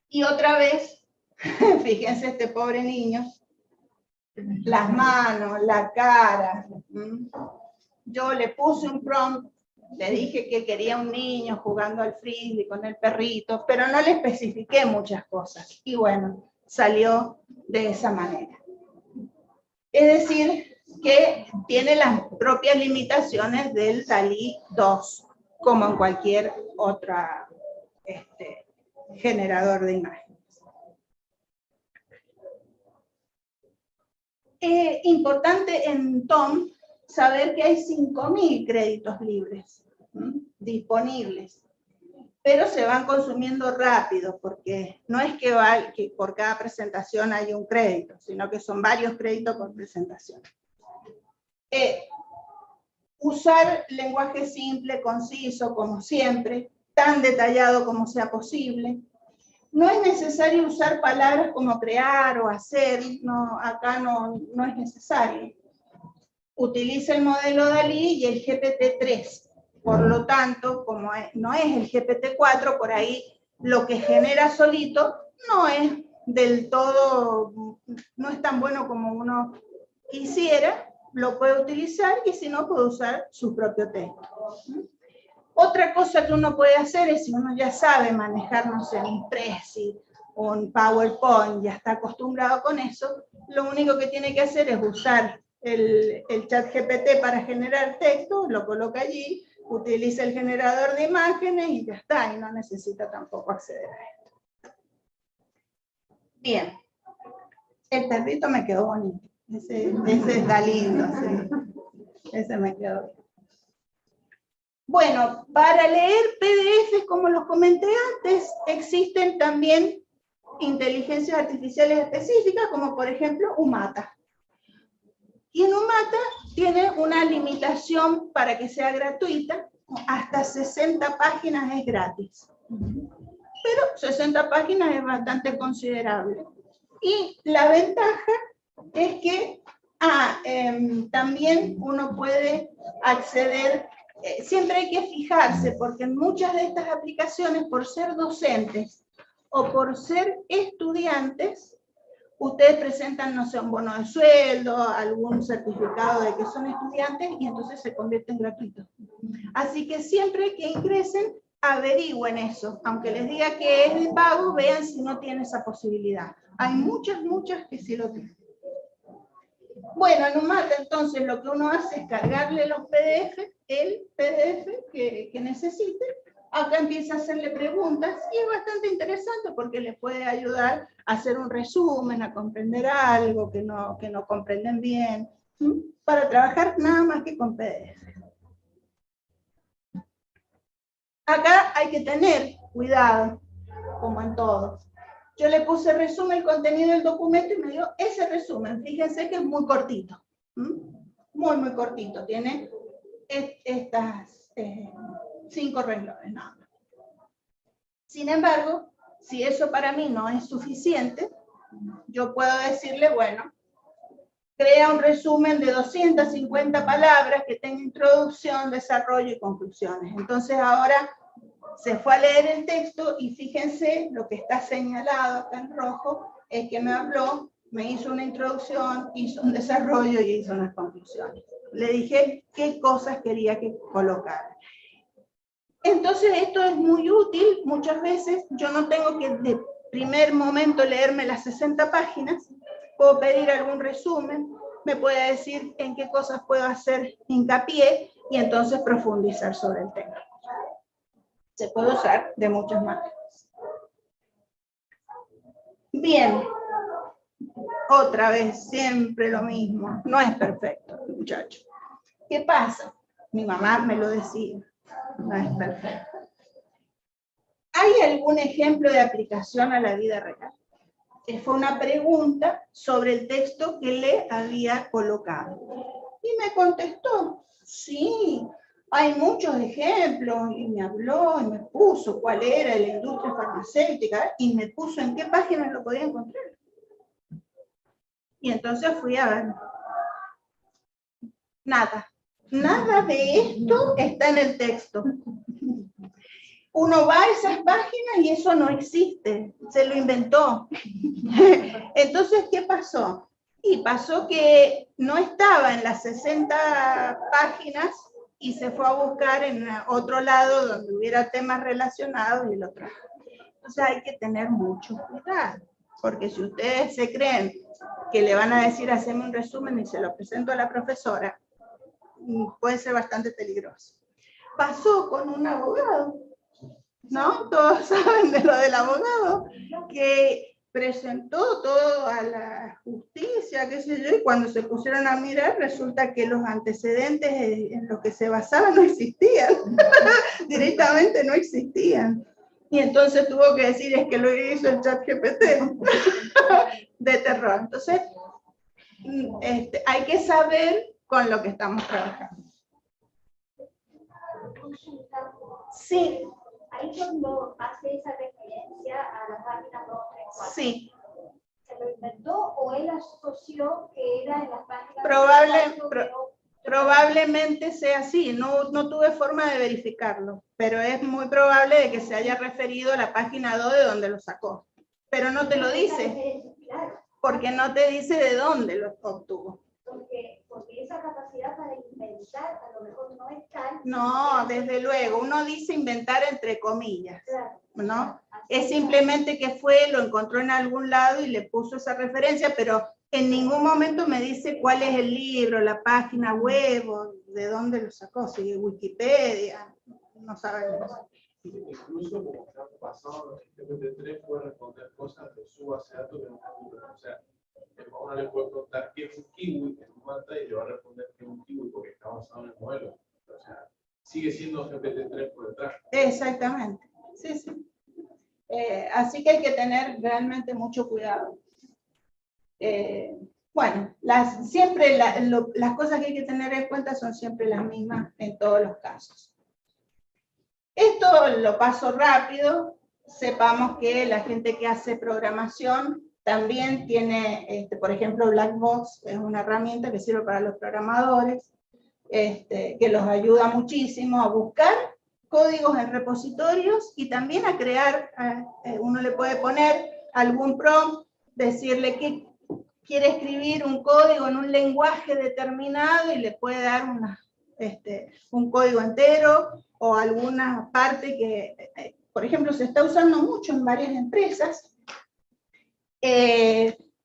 Y otra vez, fíjense este pobre niño, las manos, la cara. Yo le puse un prompt, le dije que quería un niño jugando al frisbee con el perrito, pero no le especifiqué muchas cosas. Y bueno, salió de esa manera. Es decir, que tiene las propias limitaciones del DALL-E 2, como en cualquier otro generador de imágenes. Importante en Tom saber que hay 5.000 créditos libres disponibles, pero se van consumiendo rápido, porque no es que por cada presentación hay un crédito, sino que son varios créditos por presentación. Usar lenguaje simple, conciso, como siempre, tan detallado como sea posible. No es necesario usar palabras como crear o hacer, no, acá no es necesario. Utiliza el modelo DALL-E y el GPT-3. Por lo tanto, como no es el GPT-4, por ahí lo que genera solito no es del todo, no es tan bueno como uno quisiera, lo puede utilizar y si no puede usar su propio texto. Otra cosa que uno puede hacer es, si uno ya sabe manejarnos en un Prezi o en PowerPoint, ya está acostumbrado con eso, lo único que tiene que hacer es usar el ChatGPT para generar texto, lo coloca allí, utiliza el generador de imágenes y ya está, y no necesita tampoco acceder a esto. Bien, el perrito me quedó bonito, ese está lindo, sí. Ese me quedó bien. Bueno, para leer PDFs, como los comenté antes, existen también inteligencias artificiales específicas, como por ejemplo Umata. Y en Umata tiene una limitación para que sea gratuita, hasta 60 páginas es gratis. Pero 60 páginas es bastante considerable. Y la ventaja es que también uno puede acceder. Siempre hay que fijarse, porque en muchas de estas aplicaciones, por ser docentes o por ser estudiantes, ustedes presentan, no sé, un bono de sueldo, algún certificado de que son estudiantes, y entonces se convierte en gratuito. Así que siempre que ingresen, averigüen eso. Aunque les diga que es de pago, vean si no tiene esa posibilidad. Hay muchas que sí lo tienen. Bueno, en Umata, entonces, lo que uno hace es cargarle los PDF, el PDF que necesite. Acá empieza a hacerle preguntas y es bastante interesante porque le puede ayudar a hacer un resumen, a comprender algo que no comprenden bien, para trabajar nada más que con PDF. Acá hay que tener cuidado, como en todo. Yo le puse resumen el contenido del documento y me dio ese resumen. Fíjense que es muy cortito. Muy cortito. Tiene estas 5 renglones nada más. Sin embargo, si eso para mí no es suficiente, yo puedo decirle, bueno, crea un resumen de 250 palabras que tenga introducción, desarrollo y conclusiones. Entonces ahora se fue a leer el texto y fíjense lo que está señalado acá en rojo, es que me habló, me hizo una introducción, hizo un desarrollo y hizo unas conclusiones. Le dije qué cosas quería que colocara. Entonces esto es muy útil, muchas veces yo no tengo que de primer momento leerme las 60 páginas, puedo pedir algún resumen, me puede decir en qué cosas puedo hacer hincapié y entonces profundizar sobre el tema. Se puede usar de muchas maneras. Bien, otra vez, siempre lo mismo, no es perfecto, muchacho. ¿Qué pasa? Mi mamá me lo decía, no es perfecto. ¿hay algún ejemplo de aplicación a la vida real? Fue una pregunta sobre el texto que le había colocado. Y me contestó, sí, hay muchos ejemplos, y me habló, y me puso cuál era la industria farmacéutica, y me puso en qué página lo podía encontrar. Y entonces fui a ver. Nada de esto está en el texto. Uno va a esas páginas y eso no existe, se lo inventó. Entonces, ¿qué pasó? Y pasó que no estaba en las 60 páginas y se fue a buscar en otro lado donde hubiera temas relacionados y lo trajo. Entonces hay que tener mucho cuidado, porque si ustedes se creen que le van a decir, haceme un resumen y se lo presento a la profesora, puede ser bastante peligroso. Pasó con un abogado, ¿no? Todos saben de lo del abogado, que presentó todo a la justicia, qué sé yo, y cuando se pusieron a mirar, resulta que los antecedentes en los que se basaban no existían, directamente no existían. Y entonces tuvo que decir, es que lo hizo el ChatGPT, de terror. Entonces, hay que saber con lo que estamos trabajando. Sí.
Ahí cuando hace esa referencia a la página 2, 3, 4. Sí. ¿Se lo inventó o él asoció que era en las páginas?
Probablemente sea así, no tuve forma de verificarlo, pero es muy probable de que se haya referido a la página 2 de donde lo sacó. Pero no te lo dice, porque no te dice de dónde lo obtuvo.
Porque esa capacidad para inventar a lo mejor no es tal.
No, desde luego, uno dice inventar entre comillas, ¿no? Es simplemente que fue, lo encontró en algún lado y le puso esa referencia, pero en ningún momento me dice cuál es el libro, la página web, o de dónde lo sacó, si Wikipedia, no sabemos.
Incluso como está pasado, el GPT-3 puede responder cosas de su base de datos de un Google. O sea, uno le puede contar qué es un kiwi en un mata y le va a responder qué es un kiwi porque está basado en el modelo. O sea, sigue siendo GPT-3 por detrás.
Exactamente, sí, sí. Así que hay que tener realmente mucho cuidado. Bueno, las cosas que hay que tener en cuenta son siempre las mismas en todos los casos. Esto lo paso rápido. Sepamos que la gente que hace programación también tiene, por ejemplo, Blackbox es una herramienta que sirve para los programadores, que los ayuda muchísimo a buscar códigos en repositorios y también a crear, uno le puede poner algún prompt, decirle que quiere escribir un código en un lenguaje determinado y le puede dar un código entero o alguna parte que, por ejemplo, se está usando mucho en varias empresas.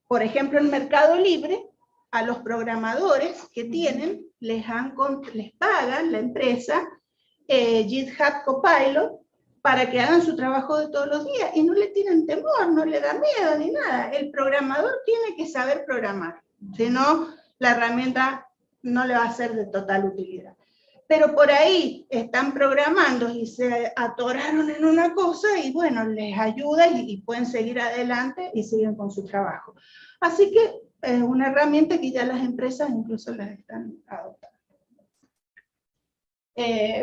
Por ejemplo, en Mercado Libre, a los programadores que tienen, les pagan la empresa GitHub Copilot para que hagan su trabajo de todos los días y no le tienen temor, no le da miedo ni nada. El programador tiene que saber programar, si no, la herramienta no le va a ser de total utilidad. Pero por ahí están programando y se atoraron en una cosa y bueno, les ayuda y pueden seguir adelante y siguen con su trabajo. Así que es una herramienta que ya las empresas incluso las están adoptando.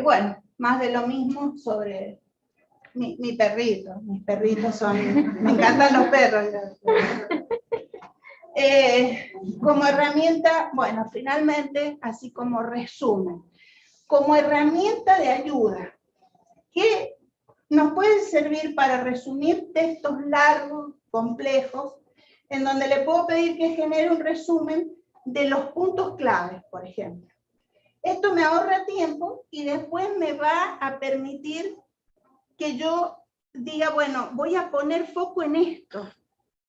Bueno, más de lo mismo sobre mi perrito. Mis perritos me encantan los perros. Como herramienta, bueno, finalmente, así como resumen, como herramienta de ayuda, que nos puede servir para resumir textos largos, complejos, en donde le puedo pedir que genere un resumen de los puntos claves, por ejemplo. Esto me ahorra tiempo y después me va a permitir que yo diga, bueno, voy a poner foco en esto,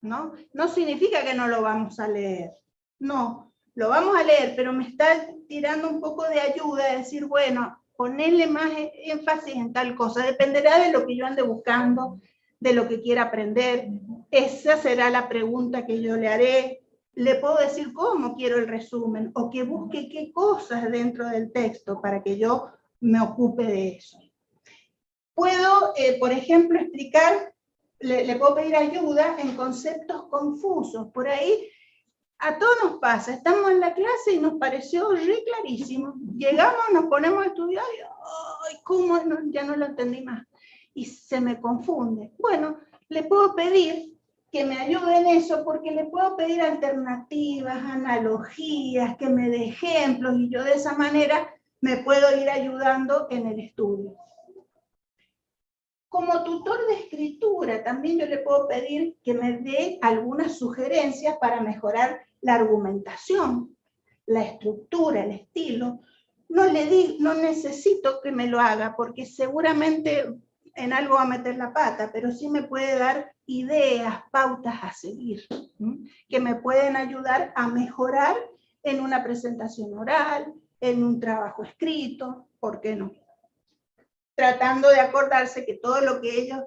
¿no? No significa que no lo vamos a leer, no, lo vamos a leer, pero me está tirando un poco de ayuda a decir, bueno, ponerle más énfasis en tal cosa, dependerá de lo que yo ande buscando, de lo que quiera aprender, esa será la pregunta que yo le haré. Le puedo decir cómo quiero el resumen, o que busque qué cosas dentro del texto para que yo me ocupe de eso. Puedo por ejemplo, explicar, le puedo pedir ayuda en conceptos confusos. Por ahí a todos nos pasa, estamos en la clase y nos pareció re clarísimo. Llegamos, nos ponemos a estudiar y ¡ay, cómo! Ya no lo entendí más. Y se me confunde. Bueno, le puedo pedir que me ayude en eso, porque le puedo pedir alternativas, analogías, que me dé ejemplos, y yo de esa manera me puedo ir ayudando en el estudio. Como tutor de escritura, también yo le puedo pedir que me dé algunas sugerencias para mejorar la argumentación, la estructura, el estilo. No necesito que me lo haga, porque seguramente en algo va a meter la pata, pero sí me puede dar ideas, pautas a seguir, que me pueden ayudar a mejorar en una presentación oral, en un trabajo escrito, ¿por qué no? Tratando de acordarse que todo lo que ellos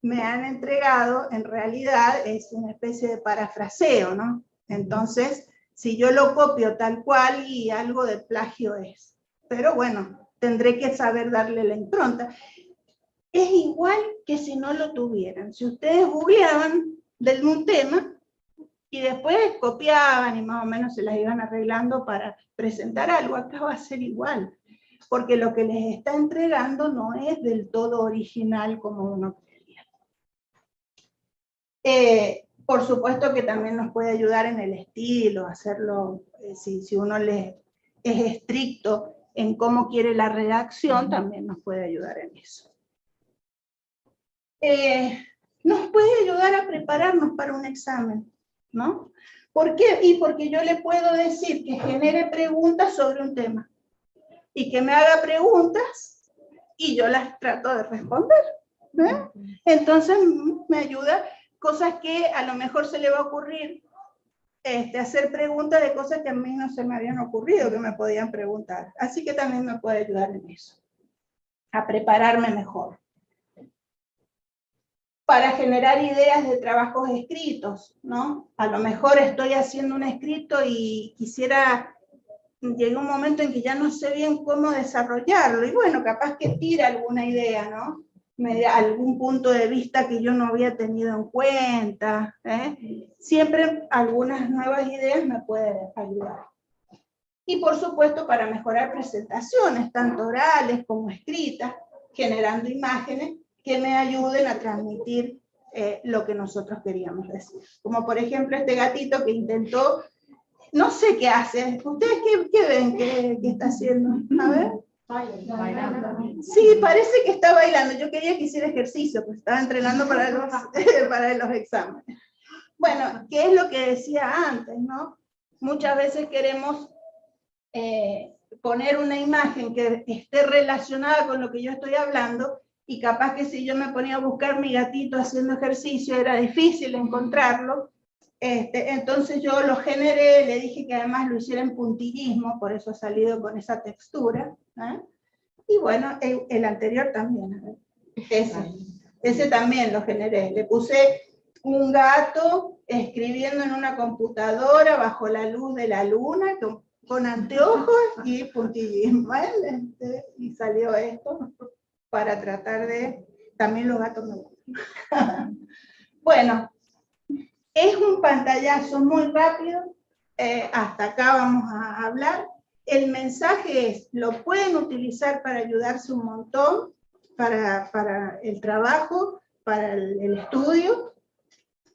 me han entregado en realidad es una especie de parafraseo, ¿no? Entonces, si yo lo copio tal cual, y algo de plagio es. Pero bueno, tendré que saber darle la impronta. Es igual que si no lo tuvieran. Si ustedes googleaban de un tema y después copiaban y más o menos se las iban arreglando para presentar algo, acá va a ser igual. Porque lo que les está entregando no es del todo original como uno creería. Por supuesto que también nos puede ayudar en el estilo, hacerlo, si uno es estricto en cómo quiere la redacción, también nos puede ayudar en eso. Nos puede ayudar a prepararnos para un examen, ¿no? ¿Por qué? Y porque yo le puedo decir que genere preguntas sobre un tema y que me haga preguntas y yo las trato de responder, ¿eh? Entonces me ayuda, cosas que a lo mejor se le va a ocurrir, hacer preguntas de cosas que a mí no se me habían ocurrido que me podían preguntar. Así que también me puede ayudar en eso, a prepararme mejor. Para generar ideas de trabajos escritos, ¿no? A lo mejor estoy haciendo un escrito y llega un momento en que ya no sé bien cómo desarrollarlo, y bueno, capaz que tira alguna idea, ¿no? Algún punto de vista que yo no había tenido en cuenta, ¿eh? Siempre algunas nuevas ideas me pueden ayudar. Y por supuesto para mejorar presentaciones, tanto orales como escritas, generando imágenes que me ayuden a transmitir lo que nosotros queríamos decir. Como por ejemplo este gatito que intentó, no sé qué hace. ¿Ustedes qué ven que está haciendo? A ver.
Bailando.
Sí, parece que está bailando. Yo quería que hiciera ejercicio, pues estaba entrenando para los exámenes. Bueno, ¿qué es lo que decía antes, no? Muchas veces queremos poner una imagen que esté relacionada con lo que yo estoy hablando, y capaz que si yo me ponía a buscar mi gatito haciendo ejercicio era difícil encontrarlo. Entonces yo lo generé, le dije que además lo hiciera en puntillismo, por eso ha salido con esa textura, ¿eh? Y bueno, el anterior también, ese también lo generé, le puse un gato escribiendo en una computadora bajo la luz de la luna, con anteojos y puntillismo, ¿eh? Y salió esto para tratar de, también los gatos me gustan. Bueno, es un pantallazo muy rápido, hasta acá vamos a hablar. El mensaje es, lo pueden utilizar para ayudarse un montón, para el trabajo, para el estudio,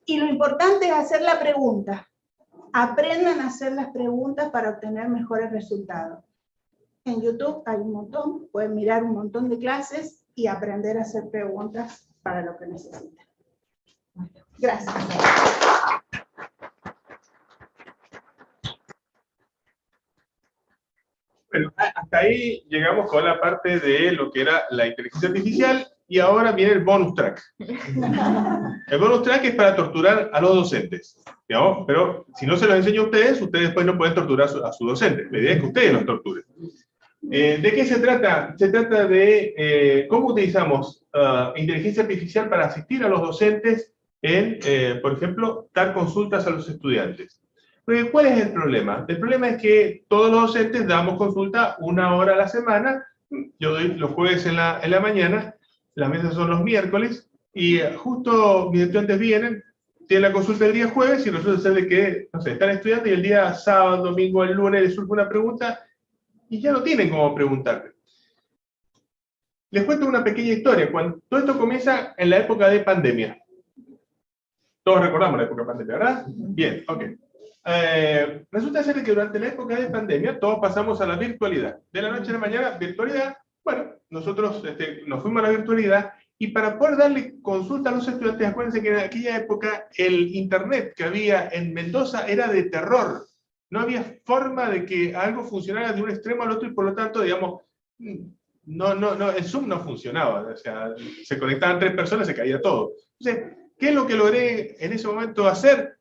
y lo importante es hacer la pregunta. Aprendan a hacer las preguntas para obtener mejores resultados. En YouTube hay un montón, pueden mirar un montón de clases y aprender a hacer preguntas para lo que necesiten. Gracias.
Bueno, hasta ahí llegamos con la parte de lo que era la inteligencia artificial, y ahora viene el bonus track. El bonus track es para torturar a los docentes, digamos, pero si no se los enseño a ustedes, ustedes después no pueden torturar a su docente. La idea es que ustedes los torturen. ¿De qué se trata? Se trata de cómo utilizamos inteligencia artificial para asistir a los docentes en, por ejemplo, dar consultas a los estudiantes. ¿Cuál es el problema? El problema es que todos los docentes damos consulta 1 hora a la semana. Yo doy los jueves en la mañana, las mesas son los miércoles, y justo mis estudiantes vienen, tienen la consulta el día jueves, y resulta ser de que, no sé, están estudiando y el día sábado, domingo, el lunes les surge una pregunta, y ya no tienen cómo preguntarle. Les cuento una pequeña historia. Cuando todo esto comienza en la época de pandemia. Todos recordamos la época de pandemia, ¿verdad? Bien, ok. Resulta ser que durante la época de pandemia todos pasamos a la virtualidad. De la noche a la mañana, virtualidad. Bueno, nosotros nos fuimos a la virtualidad, y para poder darle consulta a los estudiantes, acuérdense que en aquella época el internet que había en Mendoza era de terror. No había forma de que algo funcionara de un extremo al otro, y por lo tanto, digamos, el Zoom no funcionaba. O sea, se conectaban 3 personas, se caía todo. Entonces, ¿qué es lo que logré en ese momento hacer?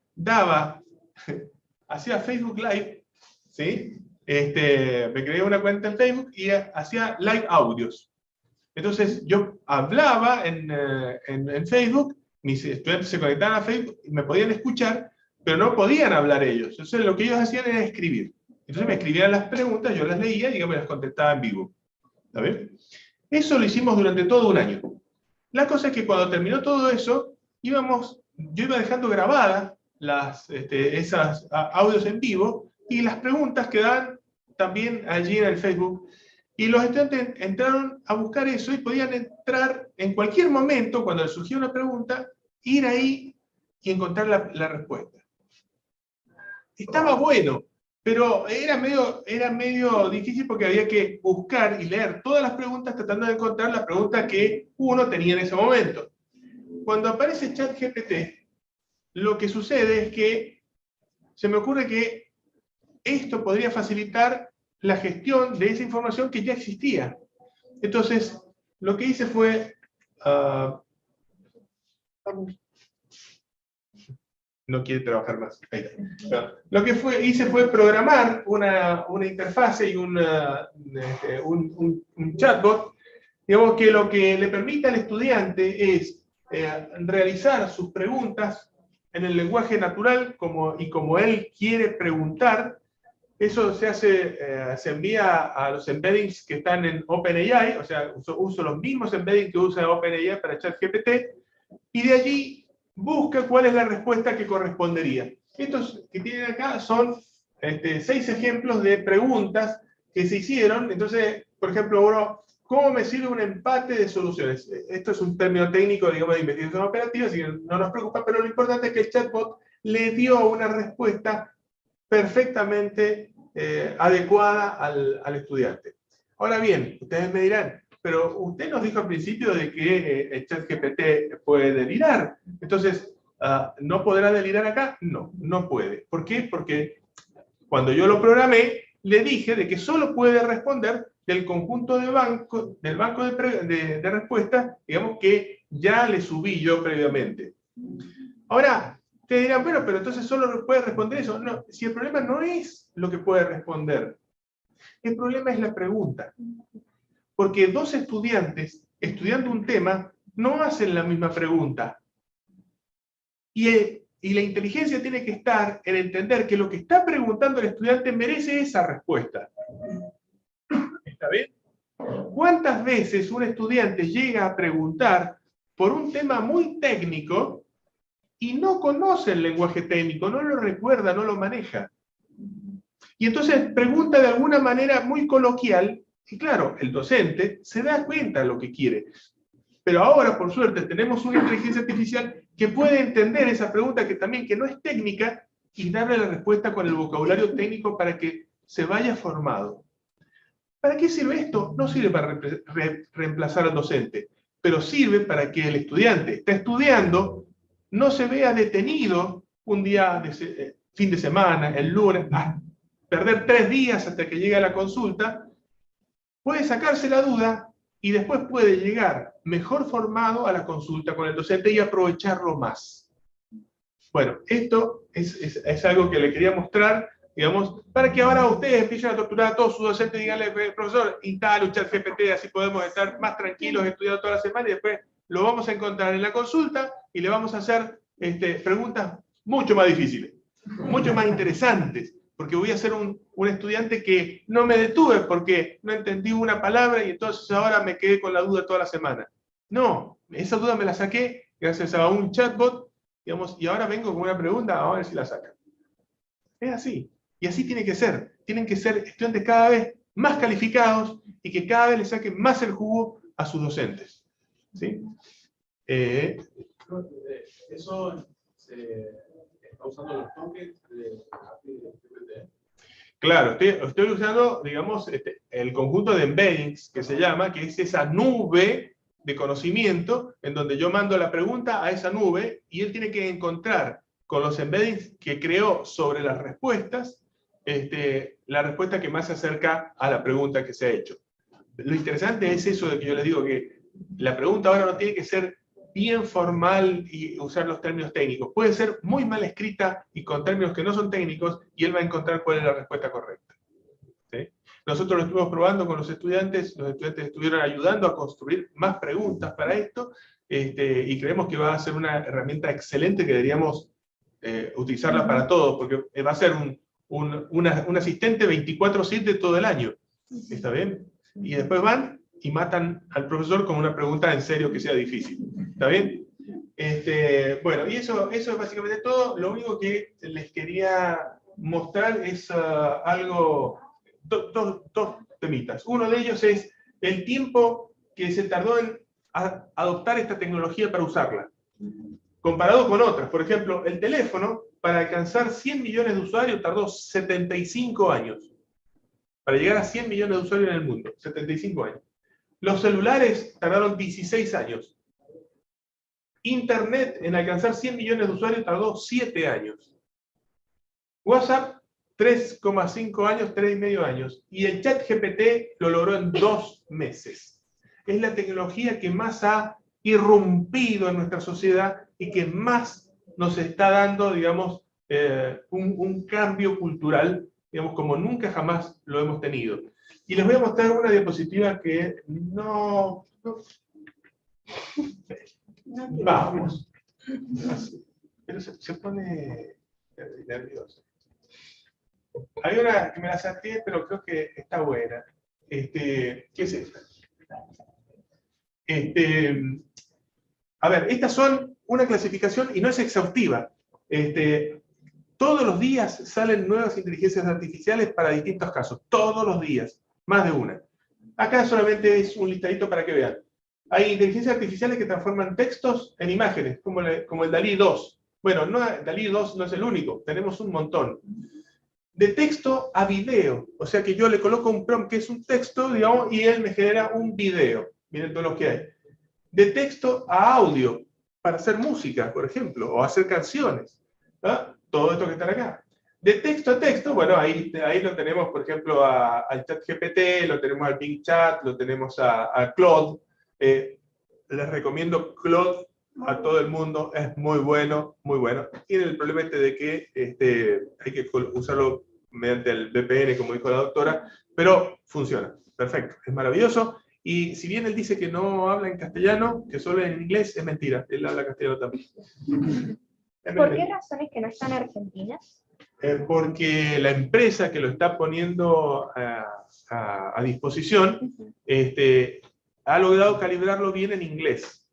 Hacía Facebook Live, ¿sí? Me creé una cuenta en Facebook y hacía live audios. Entonces yo hablaba en Facebook, mis estudiantes se conectaban a Facebook y me podían escuchar, pero no podían hablar ellos. Entonces lo que ellos hacían era escribir. Entonces me escribían las preguntas, yo las leía y yo me las contestaba en vivo. ¿Está bien? Eso lo hicimos durante todo un año. La cosa es que cuando terminó todo eso, yo iba dejando grabadas esas audios en vivo, y las preguntas quedaban también allí en el Facebook. Y los estudiantes entraron a buscar eso, y podían entrar en cualquier momento, cuando les surgía una pregunta, ir ahí y encontrar la respuesta. Estaba bueno, pero era medio difícil, porque había que buscar y leer todas las preguntas tratando de encontrar la pregunta que uno tenía en ese momento. Cuando aparece ChatGPT, lo que sucede es que se me ocurre que esto podría facilitar la gestión de esa información que ya existía. Entonces, lo que hice fue... no quiere trabajar más. Ahí está. No. Lo que hice fue programar una interfase y un chatbot, digamos, que lo que le permite al estudiante es realizar sus preguntas en el lenguaje natural y como él quiere preguntar. Eso se envía a los embeddings que están en OpenAI, o sea, uso los mismos embeddings que usa OpenAI para ChatGPT, y de allí busca cuál es la respuesta que correspondería. Estos que tienen acá son 6 ejemplos de preguntas que se hicieron. Entonces, por ejemplo, ¿cómo me sirve un empate de soluciones? Esto es un término técnico, digamos, de investigación operativa, así que no nos preocupa, pero lo importante es que el chatbot le dio una respuesta perfectamente adecuada al estudiante. Ahora bien, ustedes me dirán, pero usted nos dijo al principio de que el ChatGPT puede delirar. Entonces, ¿no podrá delirar acá? No, no puede. ¿Por qué? Porque cuando yo lo programé, le dije de que solo puede responder del conjunto del banco de respuestas, digamos, que ya le subí yo previamente. Ahora, te dirán, bueno, pero entonces solo puede responder eso. No, si el problema no es lo que puede responder, el problema es la pregunta. Porque 2 estudiantes estudiando un tema no hacen la misma pregunta. Y la inteligencia tiene que estar en entender que lo que está preguntando el estudiante merece esa respuesta. ¿Está bien? ¿Cuántas veces un estudiante llega a preguntar por un tema muy técnico y no conoce el lenguaje técnico, no lo recuerda, no lo maneja? Y entonces pregunta de alguna manera muy coloquial, y claro, el docente se da cuenta de lo que quiere. Pero ahora, por suerte, tenemos una inteligencia artificial que puede entender esa pregunta que no es técnica, y darle la respuesta con el vocabulario técnico para que se vaya formado. ¿Para qué sirve esto? No sirve para reemplazar al docente, pero sirve para que el estudiante está estudiando, no se vea detenido un día, fin de semana, el lunes, perder 3 días hasta que llegue a la consulta, puede sacarse la duda y después puede llegar mejor formado a la consulta con el docente y aprovecharlo más. Bueno, esto es algo que le quería mostrar, digamos, para que ahora ustedes empiecen a torturar a todos sus docentes y díganle, profesor, instale un ChatGPT, así podemos estar más tranquilos estudiando toda la semana, y después lo vamos a encontrar en la consulta y le vamos a hacer preguntas mucho más difíciles, mucho más interesantes, porque voy a ser un estudiante que no me detuve porque no entendí una palabra y entonces ahora me quedé con la duda toda la semana. No, esa duda me la saqué gracias a un chatbot, digamos, y ahora vengo con una pregunta, a ver si la sacan. Es así. Y así tiene que ser. Tienen que ser estudiantes cada vez más calificados y que cada vez le saquen más el jugo a sus docentes. ¿Sí?
Eso se está usando los tokens de API de GPT.
Claro, estoy usando, digamos, el conjunto de embeddings que se llama, que es esa nube de conocimiento en donde yo mando la pregunta a esa nube y él tiene que encontrar con los embeddings que creó sobre las respuestas, la respuesta que más se acerca a la pregunta que se ha hecho. Lo interesante es eso de que yo les digo que la pregunta ahora no tiene que ser bien formal y usar los términos técnicos. Puede ser muy mal escrita y con términos que no son técnicos y él va a encontrar cuál es la respuesta correcta. ¿Sí? Nosotros lo estuvimos probando con los estudiantes estuvieron ayudando a construir más preguntas para esto, y creemos que va a ser una herramienta excelente que deberíamos utilizarla para todos, porque va a ser un asistente 24/7 todo el año. ¿Está bien? Y después van y matan al profesor con una pregunta en serio que sea difícil. ¿Está bien? Bueno, y eso es básicamente todo. Lo único que les quería mostrar es dos temitas. Uno de ellos es el tiempo que se tardó en adoptar esta tecnología para usarla, comparado con otras. Por ejemplo, el teléfono, para alcanzar 100 millones de usuarios, tardó 75 años. Para llegar a 100 millones de usuarios en el mundo, 75 años. Los celulares tardaron 16 años. Internet, en alcanzar 100 millones de usuarios, tardó 7 años. WhatsApp, 3,5 años, 3,5 años. Y el ChatGPT lo logró en 2 meses. Es la tecnología que más ha irrumpido en nuestra sociedad y que más nos está dando, digamos, un cambio cultural, digamos, como nunca jamás lo hemos tenido. Y les voy a mostrar una diapositiva que no vamos. Pero se pone nervioso. Hay una que me la saqué, pero creo que está buena. ¿Qué es esta? A ver, estas son una clasificación y no es exhaustiva. Todos los días salen nuevas inteligencias artificiales para distintos casos. Todos los días. Más de una. Acá solamente es un listadito para que vean. Hay inteligencias artificiales que transforman textos en imágenes, como el DALL-E 2. Bueno, DALL-E 2 no es el único, tenemos un montón. De texto a video, o sea que yo le coloco un prompt que es un texto, digamos, y él me genera un video. Miren todos los que hay. De texto a audio, para hacer música, por ejemplo, o hacer canciones. ¿Ah? Todo esto que está acá. De texto a texto, bueno, ahí lo tenemos, por ejemplo, al ChatGPT, lo tenemos al Bing Chat, lo tenemos a Claude. Les recomiendo Claude a todo el mundo, es muy bueno, muy bueno. Tiene el problema de que hay que usarlo mediante el VPN, como dijo la doctora, pero funciona, perfecto, es maravilloso. Y si bien él dice que no habla en castellano, que solo en inglés, es mentira, él habla castellano también.
¿Por qué razones que no están argentinas?
Porque la empresa que lo está poniendo a disposición ha logrado calibrarlo bien en inglés.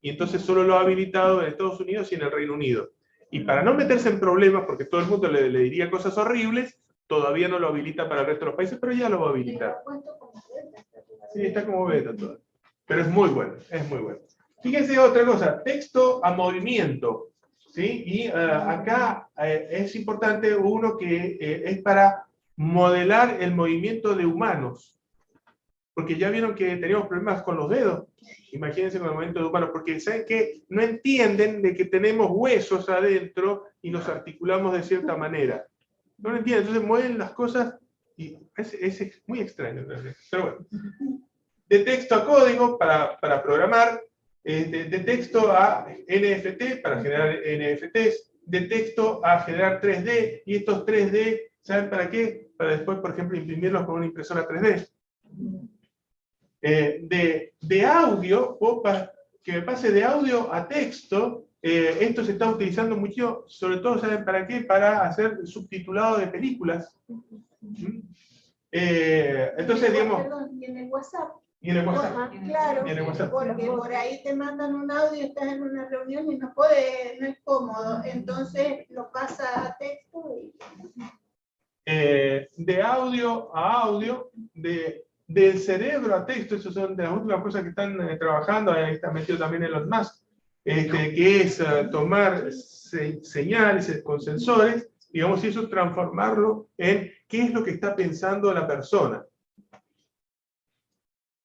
Y entonces solo lo ha habilitado en Estados Unidos y en el Reino Unido. Y para no meterse en problemas, porque todo el mundo le diría cosas horribles, todavía no lo habilita para el resto de los países, pero ya lo va a habilitar. Sí, está como beta todo. Pero es muy bueno, es muy bueno. Fíjense otra cosa, texto a movimiento. ¿Sí? Y acá es importante uno que es para modelar el movimiento de humanos. Porque ya vieron que teníamos problemas con los dedos. Imagínense con el movimiento de humanos, porque saben que no entienden de que tenemos huesos adentro y nos articulamos de cierta manera. No lo entienden, entonces mueven las cosas y es muy extraño. Pero bueno. De texto a código para programar. De texto a NFT para generar NFTs, de texto a generar 3D, y estos 3D, ¿saben para qué? Para después, por ejemplo, imprimirlos con una impresora 3D. De audio, que me pase de audio a texto, esto se está utilizando mucho, sobre todo, ¿saben para qué? Para hacer subtitulado de películas. Entonces, digamos...
Perdón, ¿y en el WhatsApp
Y en el WhatsApp.
Ajá.
Claro,
Y en el WhatsApp.
porque por ahí te mandan un audio, estás en una reunión y no puede, no es cómodo, entonces lo pasa a texto y...
De audio a audio, del cerebro a texto, esas son de las últimas cosas que están trabajando, ahí está metido también en los más, que es tomar señales con sensores, digamos, y eso transformarlo en qué es lo que está pensando la persona.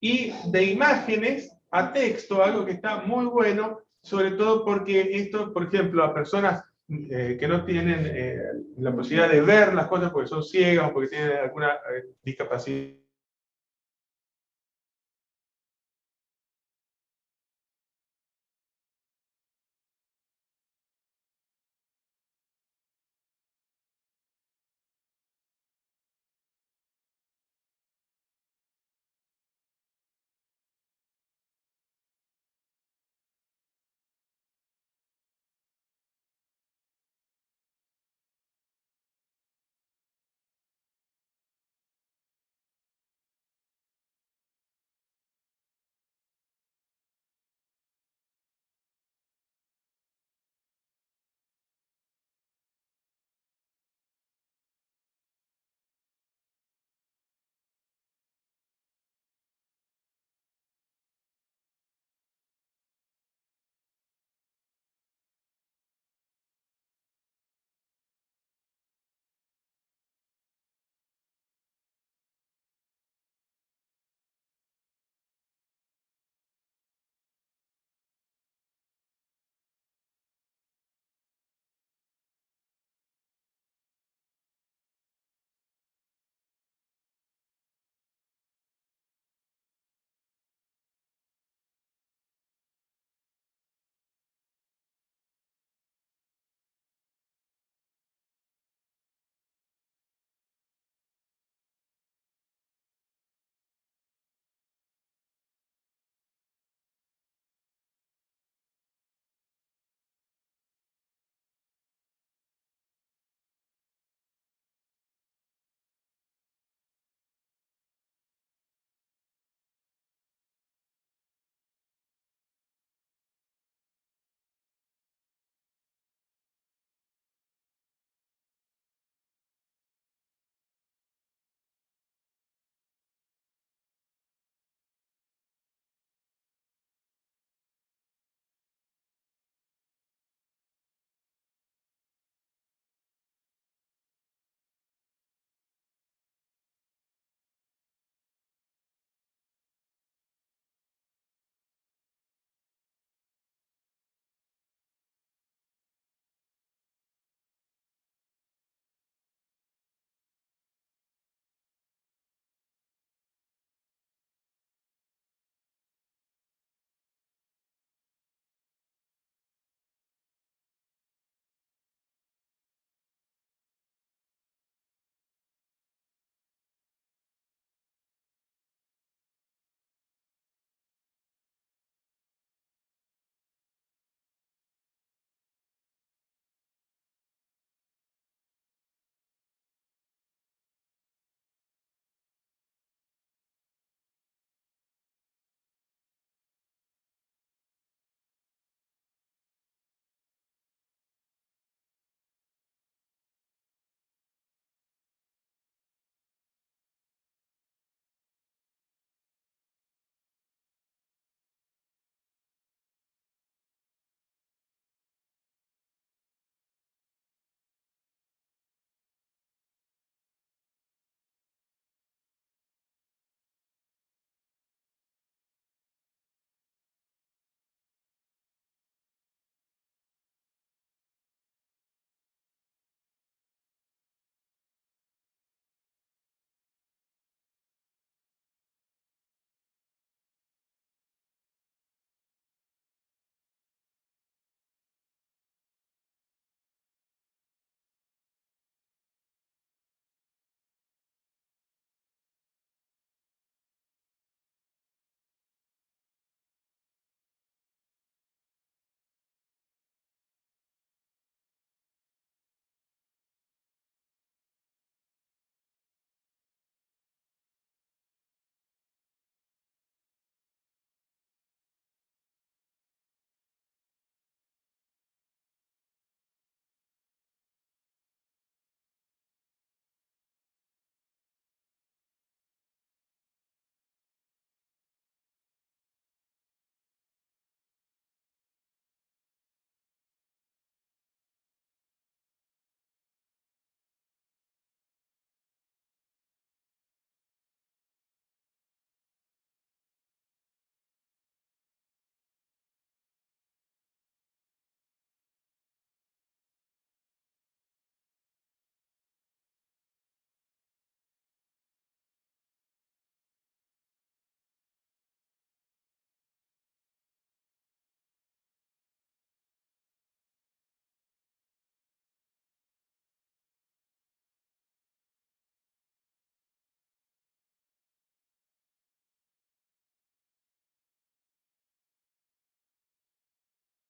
Y de imágenes a texto, algo que está muy bueno, sobre todo porque esto, por ejemplo, a personas que no tienen la posibilidad de ver las cosas porque son ciegas o porque tienen alguna discapacidad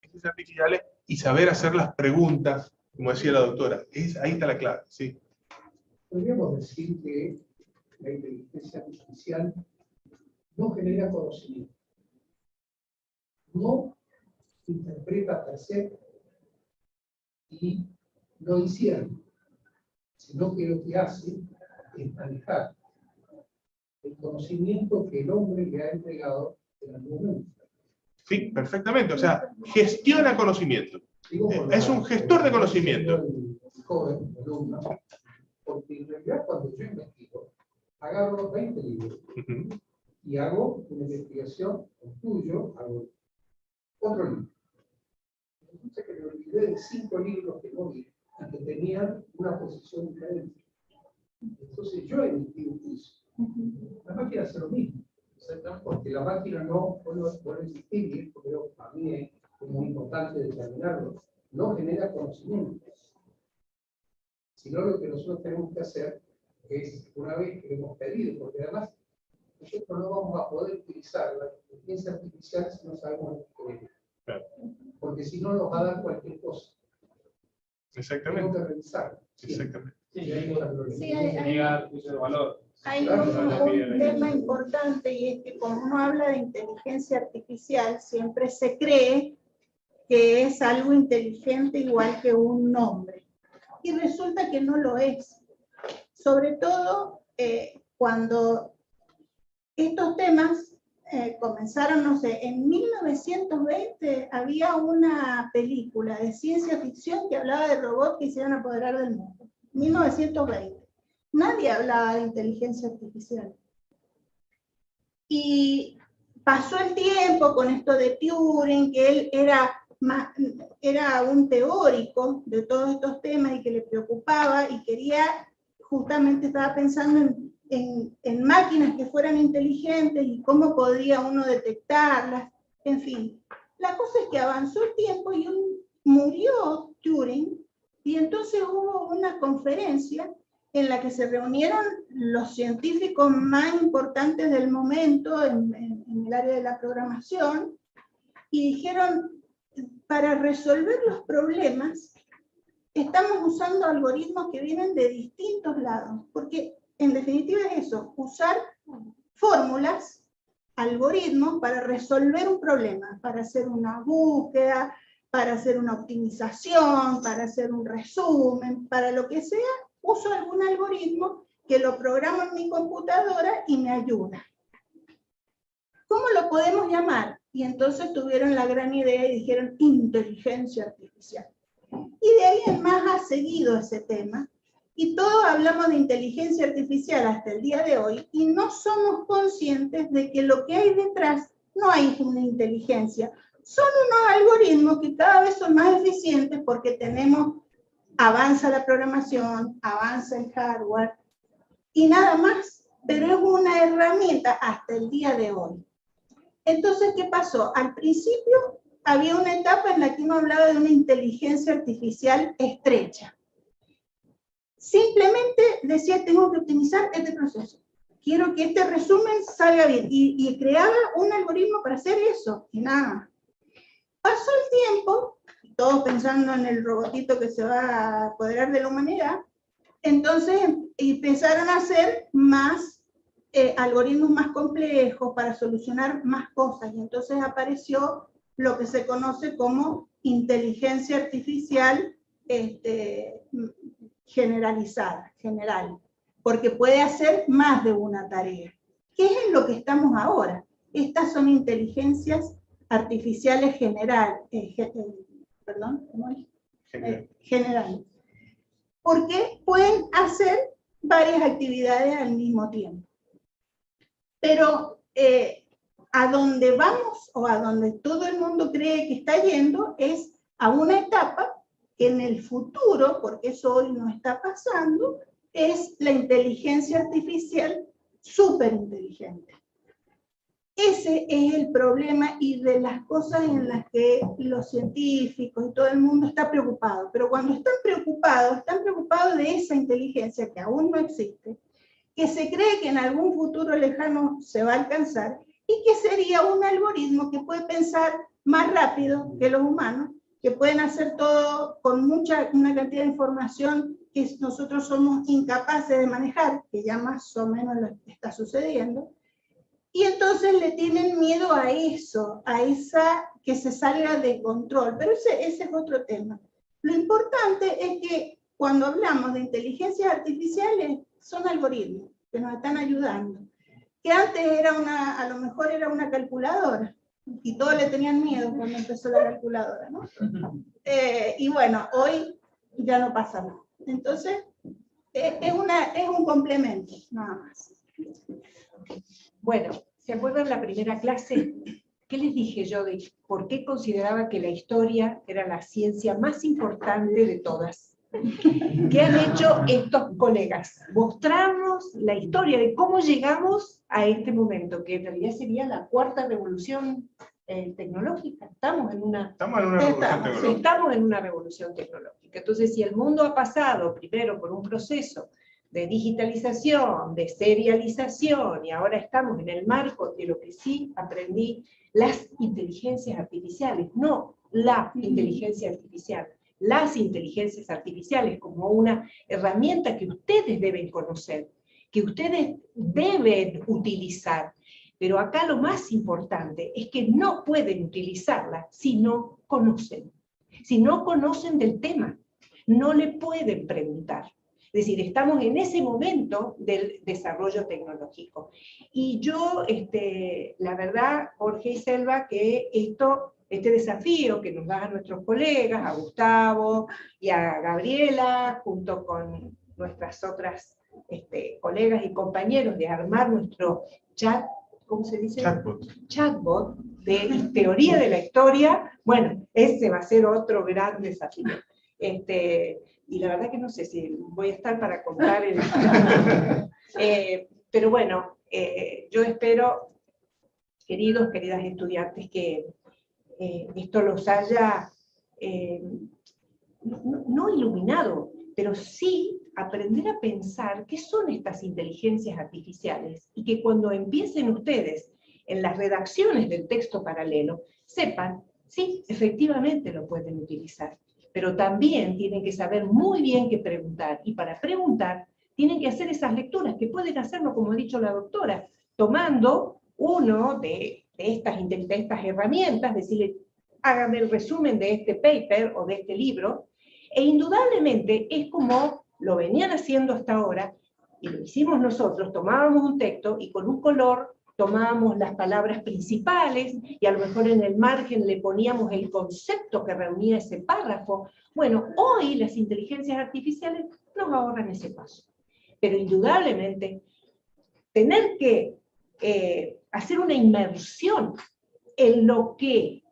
inteligencias artificiales y saber hacer las preguntas, como decía la doctora. Ahí está la clave, ¿sí?
Podríamos decir que la inteligencia artificial no genera conocimiento, no interpreta per se y no discierne, sino que lo que hace es manejar el conocimiento que el hombre le ha entregado en algún momento.
Sí, perfectamente. O sea, gestiona conocimiento. Es un gestor de conocimiento.
Joven, alumno, porque en realidad cuando yo investigo, agarro 20 libros y hago una investigación, estudio, hago otro libro. Entonces que me olvidé de 5 libros que no vi y que tenían una posición diferente. Entonces yo emití un juicio. La máquina hace lo mismo, porque la máquina no puede existir, porque para mí es muy importante determinarlo, no genera conocimiento. Sino lo que nosotros tenemos que hacer es, una vez que hemos pedido, porque además nosotros no vamos a poder utilizar la inteligencia artificial si no sabemos lo que queremos. Claro. Porque si no nos va a dar cualquier cosa.
Exactamente.
Tenemos que revisar.
Exactamente.
Sí, hay un tema importante, y es que cuando uno habla de inteligencia artificial, siempre se cree que es algo inteligente igual que un nombre. Y resulta que no lo es. Sobre todo cuando estos temas comenzaron, no sé, en 1920 había una película de ciencia ficción que hablaba de robots que se iban a apoderar del mundo. 1920. Nadie hablaba de inteligencia artificial. Y pasó el tiempo con esto de Turing, que él era un teórico de todos estos temas y que le preocupaba y quería, justamente estaba pensando en máquinas que fueran inteligentes y cómo podría uno detectarlas, en fin. La cosa es que avanzó el tiempo y murió Turing, y entonces hubo una conferencia en la que se reunieron los científicos más importantes del momento en el área de la programación, y dijeron, para resolver los problemas, estamos usando algoritmos que vienen de distintos lados, porque en definitiva es eso, usar fórmulas, algoritmos para resolver un problema, para hacer una búsqueda, para hacer una optimización, para hacer un resumen, para lo que sea, uso algún algoritmo que lo programo en mi computadora y me ayuda. ¿Cómo lo podemos llamar? Y entonces tuvieron la gran idea y dijeron inteligencia artificial. Y de ahí en más ha seguido ese tema, y todos hablamos de inteligencia artificial hasta el día de hoy, y no somos conscientes de que lo que hay detrás no hay una inteligencia. Son unos algoritmos que cada vez son más eficientes porque avanza la programación, avanza el hardware, y nada más, pero es una herramienta hasta el día de hoy. Entonces, ¿qué pasó? Al principio había una etapa en la que uno hablaba de una inteligencia artificial estrecha. Simplemente decía, tengo que optimizar este proceso. Quiero que este resumen salga bien. Y creaba un algoritmo para hacer eso, y nada. Pasó el tiempo, todos pensando en el robotito que se va a apoderar de la humanidad, entonces empezaron a hacer más algoritmos más complejos para solucionar más cosas, y entonces apareció lo que se conoce como inteligencia artificial generalizada, general, porque puede hacer más de una tarea. ¿Qué es en lo que estamos ahora? Estas son inteligencias artificiales generales, porque pueden hacer varias actividades al mismo tiempo. Pero a donde vamos, o a donde todo el mundo cree que está yendo, es a una etapa que en el futuro, porque eso hoy no está pasando, es la inteligencia artificial superinteligente. Ese es el problema, y de las cosas en las que los científicos y todo el mundo está preocupado. Pero cuando están preocupados de esa inteligencia que aún no existe, que se cree que en algún futuro lejano se va a alcanzar, y que sería un algoritmo que puede pensar más rápido que los humanos, que pueden hacer todo con una cantidad de información que nosotros somos incapaces de manejar, que ya más o menos lo está sucediendo, y entonces le tienen miedo a eso, a esa que se salga de control, pero ese es otro tema. Lo importante es que cuando hablamos de inteligencias artificiales, son algoritmos que nos están ayudando, que antes era a lo mejor era una calculadora, y todos le tenían miedo cuando empezó la calculadora, ¿no? Y bueno, hoy ya no pasa nada. Entonces, es un complemento, nada más.
Bueno, ¿se acuerdan la primera clase? ¿Qué les dije yo de por qué consideraba que la historia era la ciencia más importante de todas? ¿Qué han hecho estos colegas? Mostrarnos la historia de cómo llegamos a este momento, que en realidad sería la cuarta revolución tecnológica. Estamos en una revolución tecnológica. Entonces, si el mundo ha pasado primero por un proceso de digitalización, de serialización, y ahora estamos en el marco de lo que sí aprendí, las inteligencias artificiales, no la inteligencia artificial, las inteligencias artificiales como una herramienta que ustedes deben conocer, que ustedes deben utilizar. Pero acá lo más importante es que no pueden utilizarla si no conocen. Si no conocen del tema, no le pueden preguntar. Es decir, estamos en ese momento del desarrollo tecnológico. Y yo, la verdad, Jorge y Selva, que este desafío que nos da a nuestros colegas, a Gustavo y a Gabriela, junto con nuestras otras colegas y compañeros, de armar nuestro chat, ¿cómo se dice? Chatbot de teoría de la historia. Bueno, ese va a ser otro gran desafío. Y la verdad que no sé si voy a estar para contar pero bueno, yo espero, queridas estudiantes, que esto los haya no iluminado, pero sí aprender a pensar qué son estas inteligencias artificiales, y que cuando empiecen ustedes en las redacciones del texto paralelo, sepan, sí, efectivamente lo pueden utilizar, pero también tienen que saber muy bien qué preguntar, y para preguntar tienen que hacer esas lecturas, que pueden hacerlo, como ha dicho la doctora, tomando uno de estas herramientas, decirle, hágame el resumen de este paper o de este libro, e indudablemente es como lo venían haciendo hasta ahora, y lo hicimos nosotros, tomábamos un texto y con un color tomábamos las palabras principales, y a lo mejor en el margen le poníamos el concepto que reunía ese párrafo. Bueno, hoy las inteligencias artificiales nos ahorran ese paso. Pero indudablemente, tener que hacer una inmersión en lo que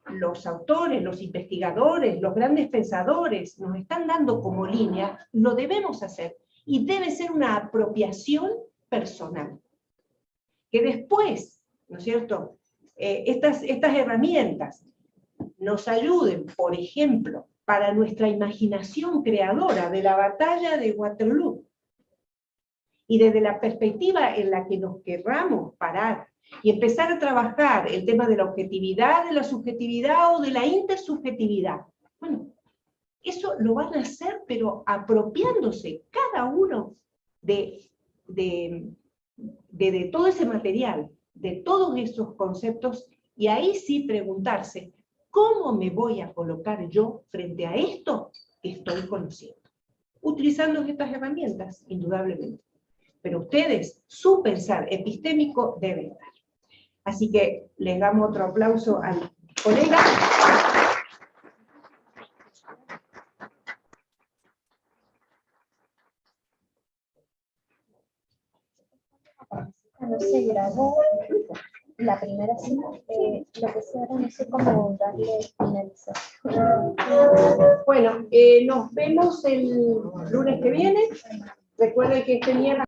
los autores, los investigadores, los grandes pensadores nos están dando como línea, lo debemos hacer. Y debe ser una apropiación personal. Que después, ¿no es cierto?, estas herramientas nos ayuden, por ejemplo, para nuestra imaginación creadora de la batalla de Waterloo, y desde la perspectiva en la que nos querramos parar, y empezar a trabajar el tema de la objetividad, de la subjetividad o de la intersubjetividad. Bueno, eso lo van a hacer, pero apropiándose cada uno de todo ese material, de todos esos conceptos, y ahí sí preguntarse, ¿cómo me voy a colocar yo frente a esto que estoy conociendo? Utilizando estas herramientas, indudablemente. Pero ustedes, su pensar epistémico debe estar. Así que les damos otro aplauso al colega.
Cuando se grabó la primera cita, lo que sea era no sé cómo darle finalización. Bueno, nos vemos el lunes que viene. Recuerden que este miércoles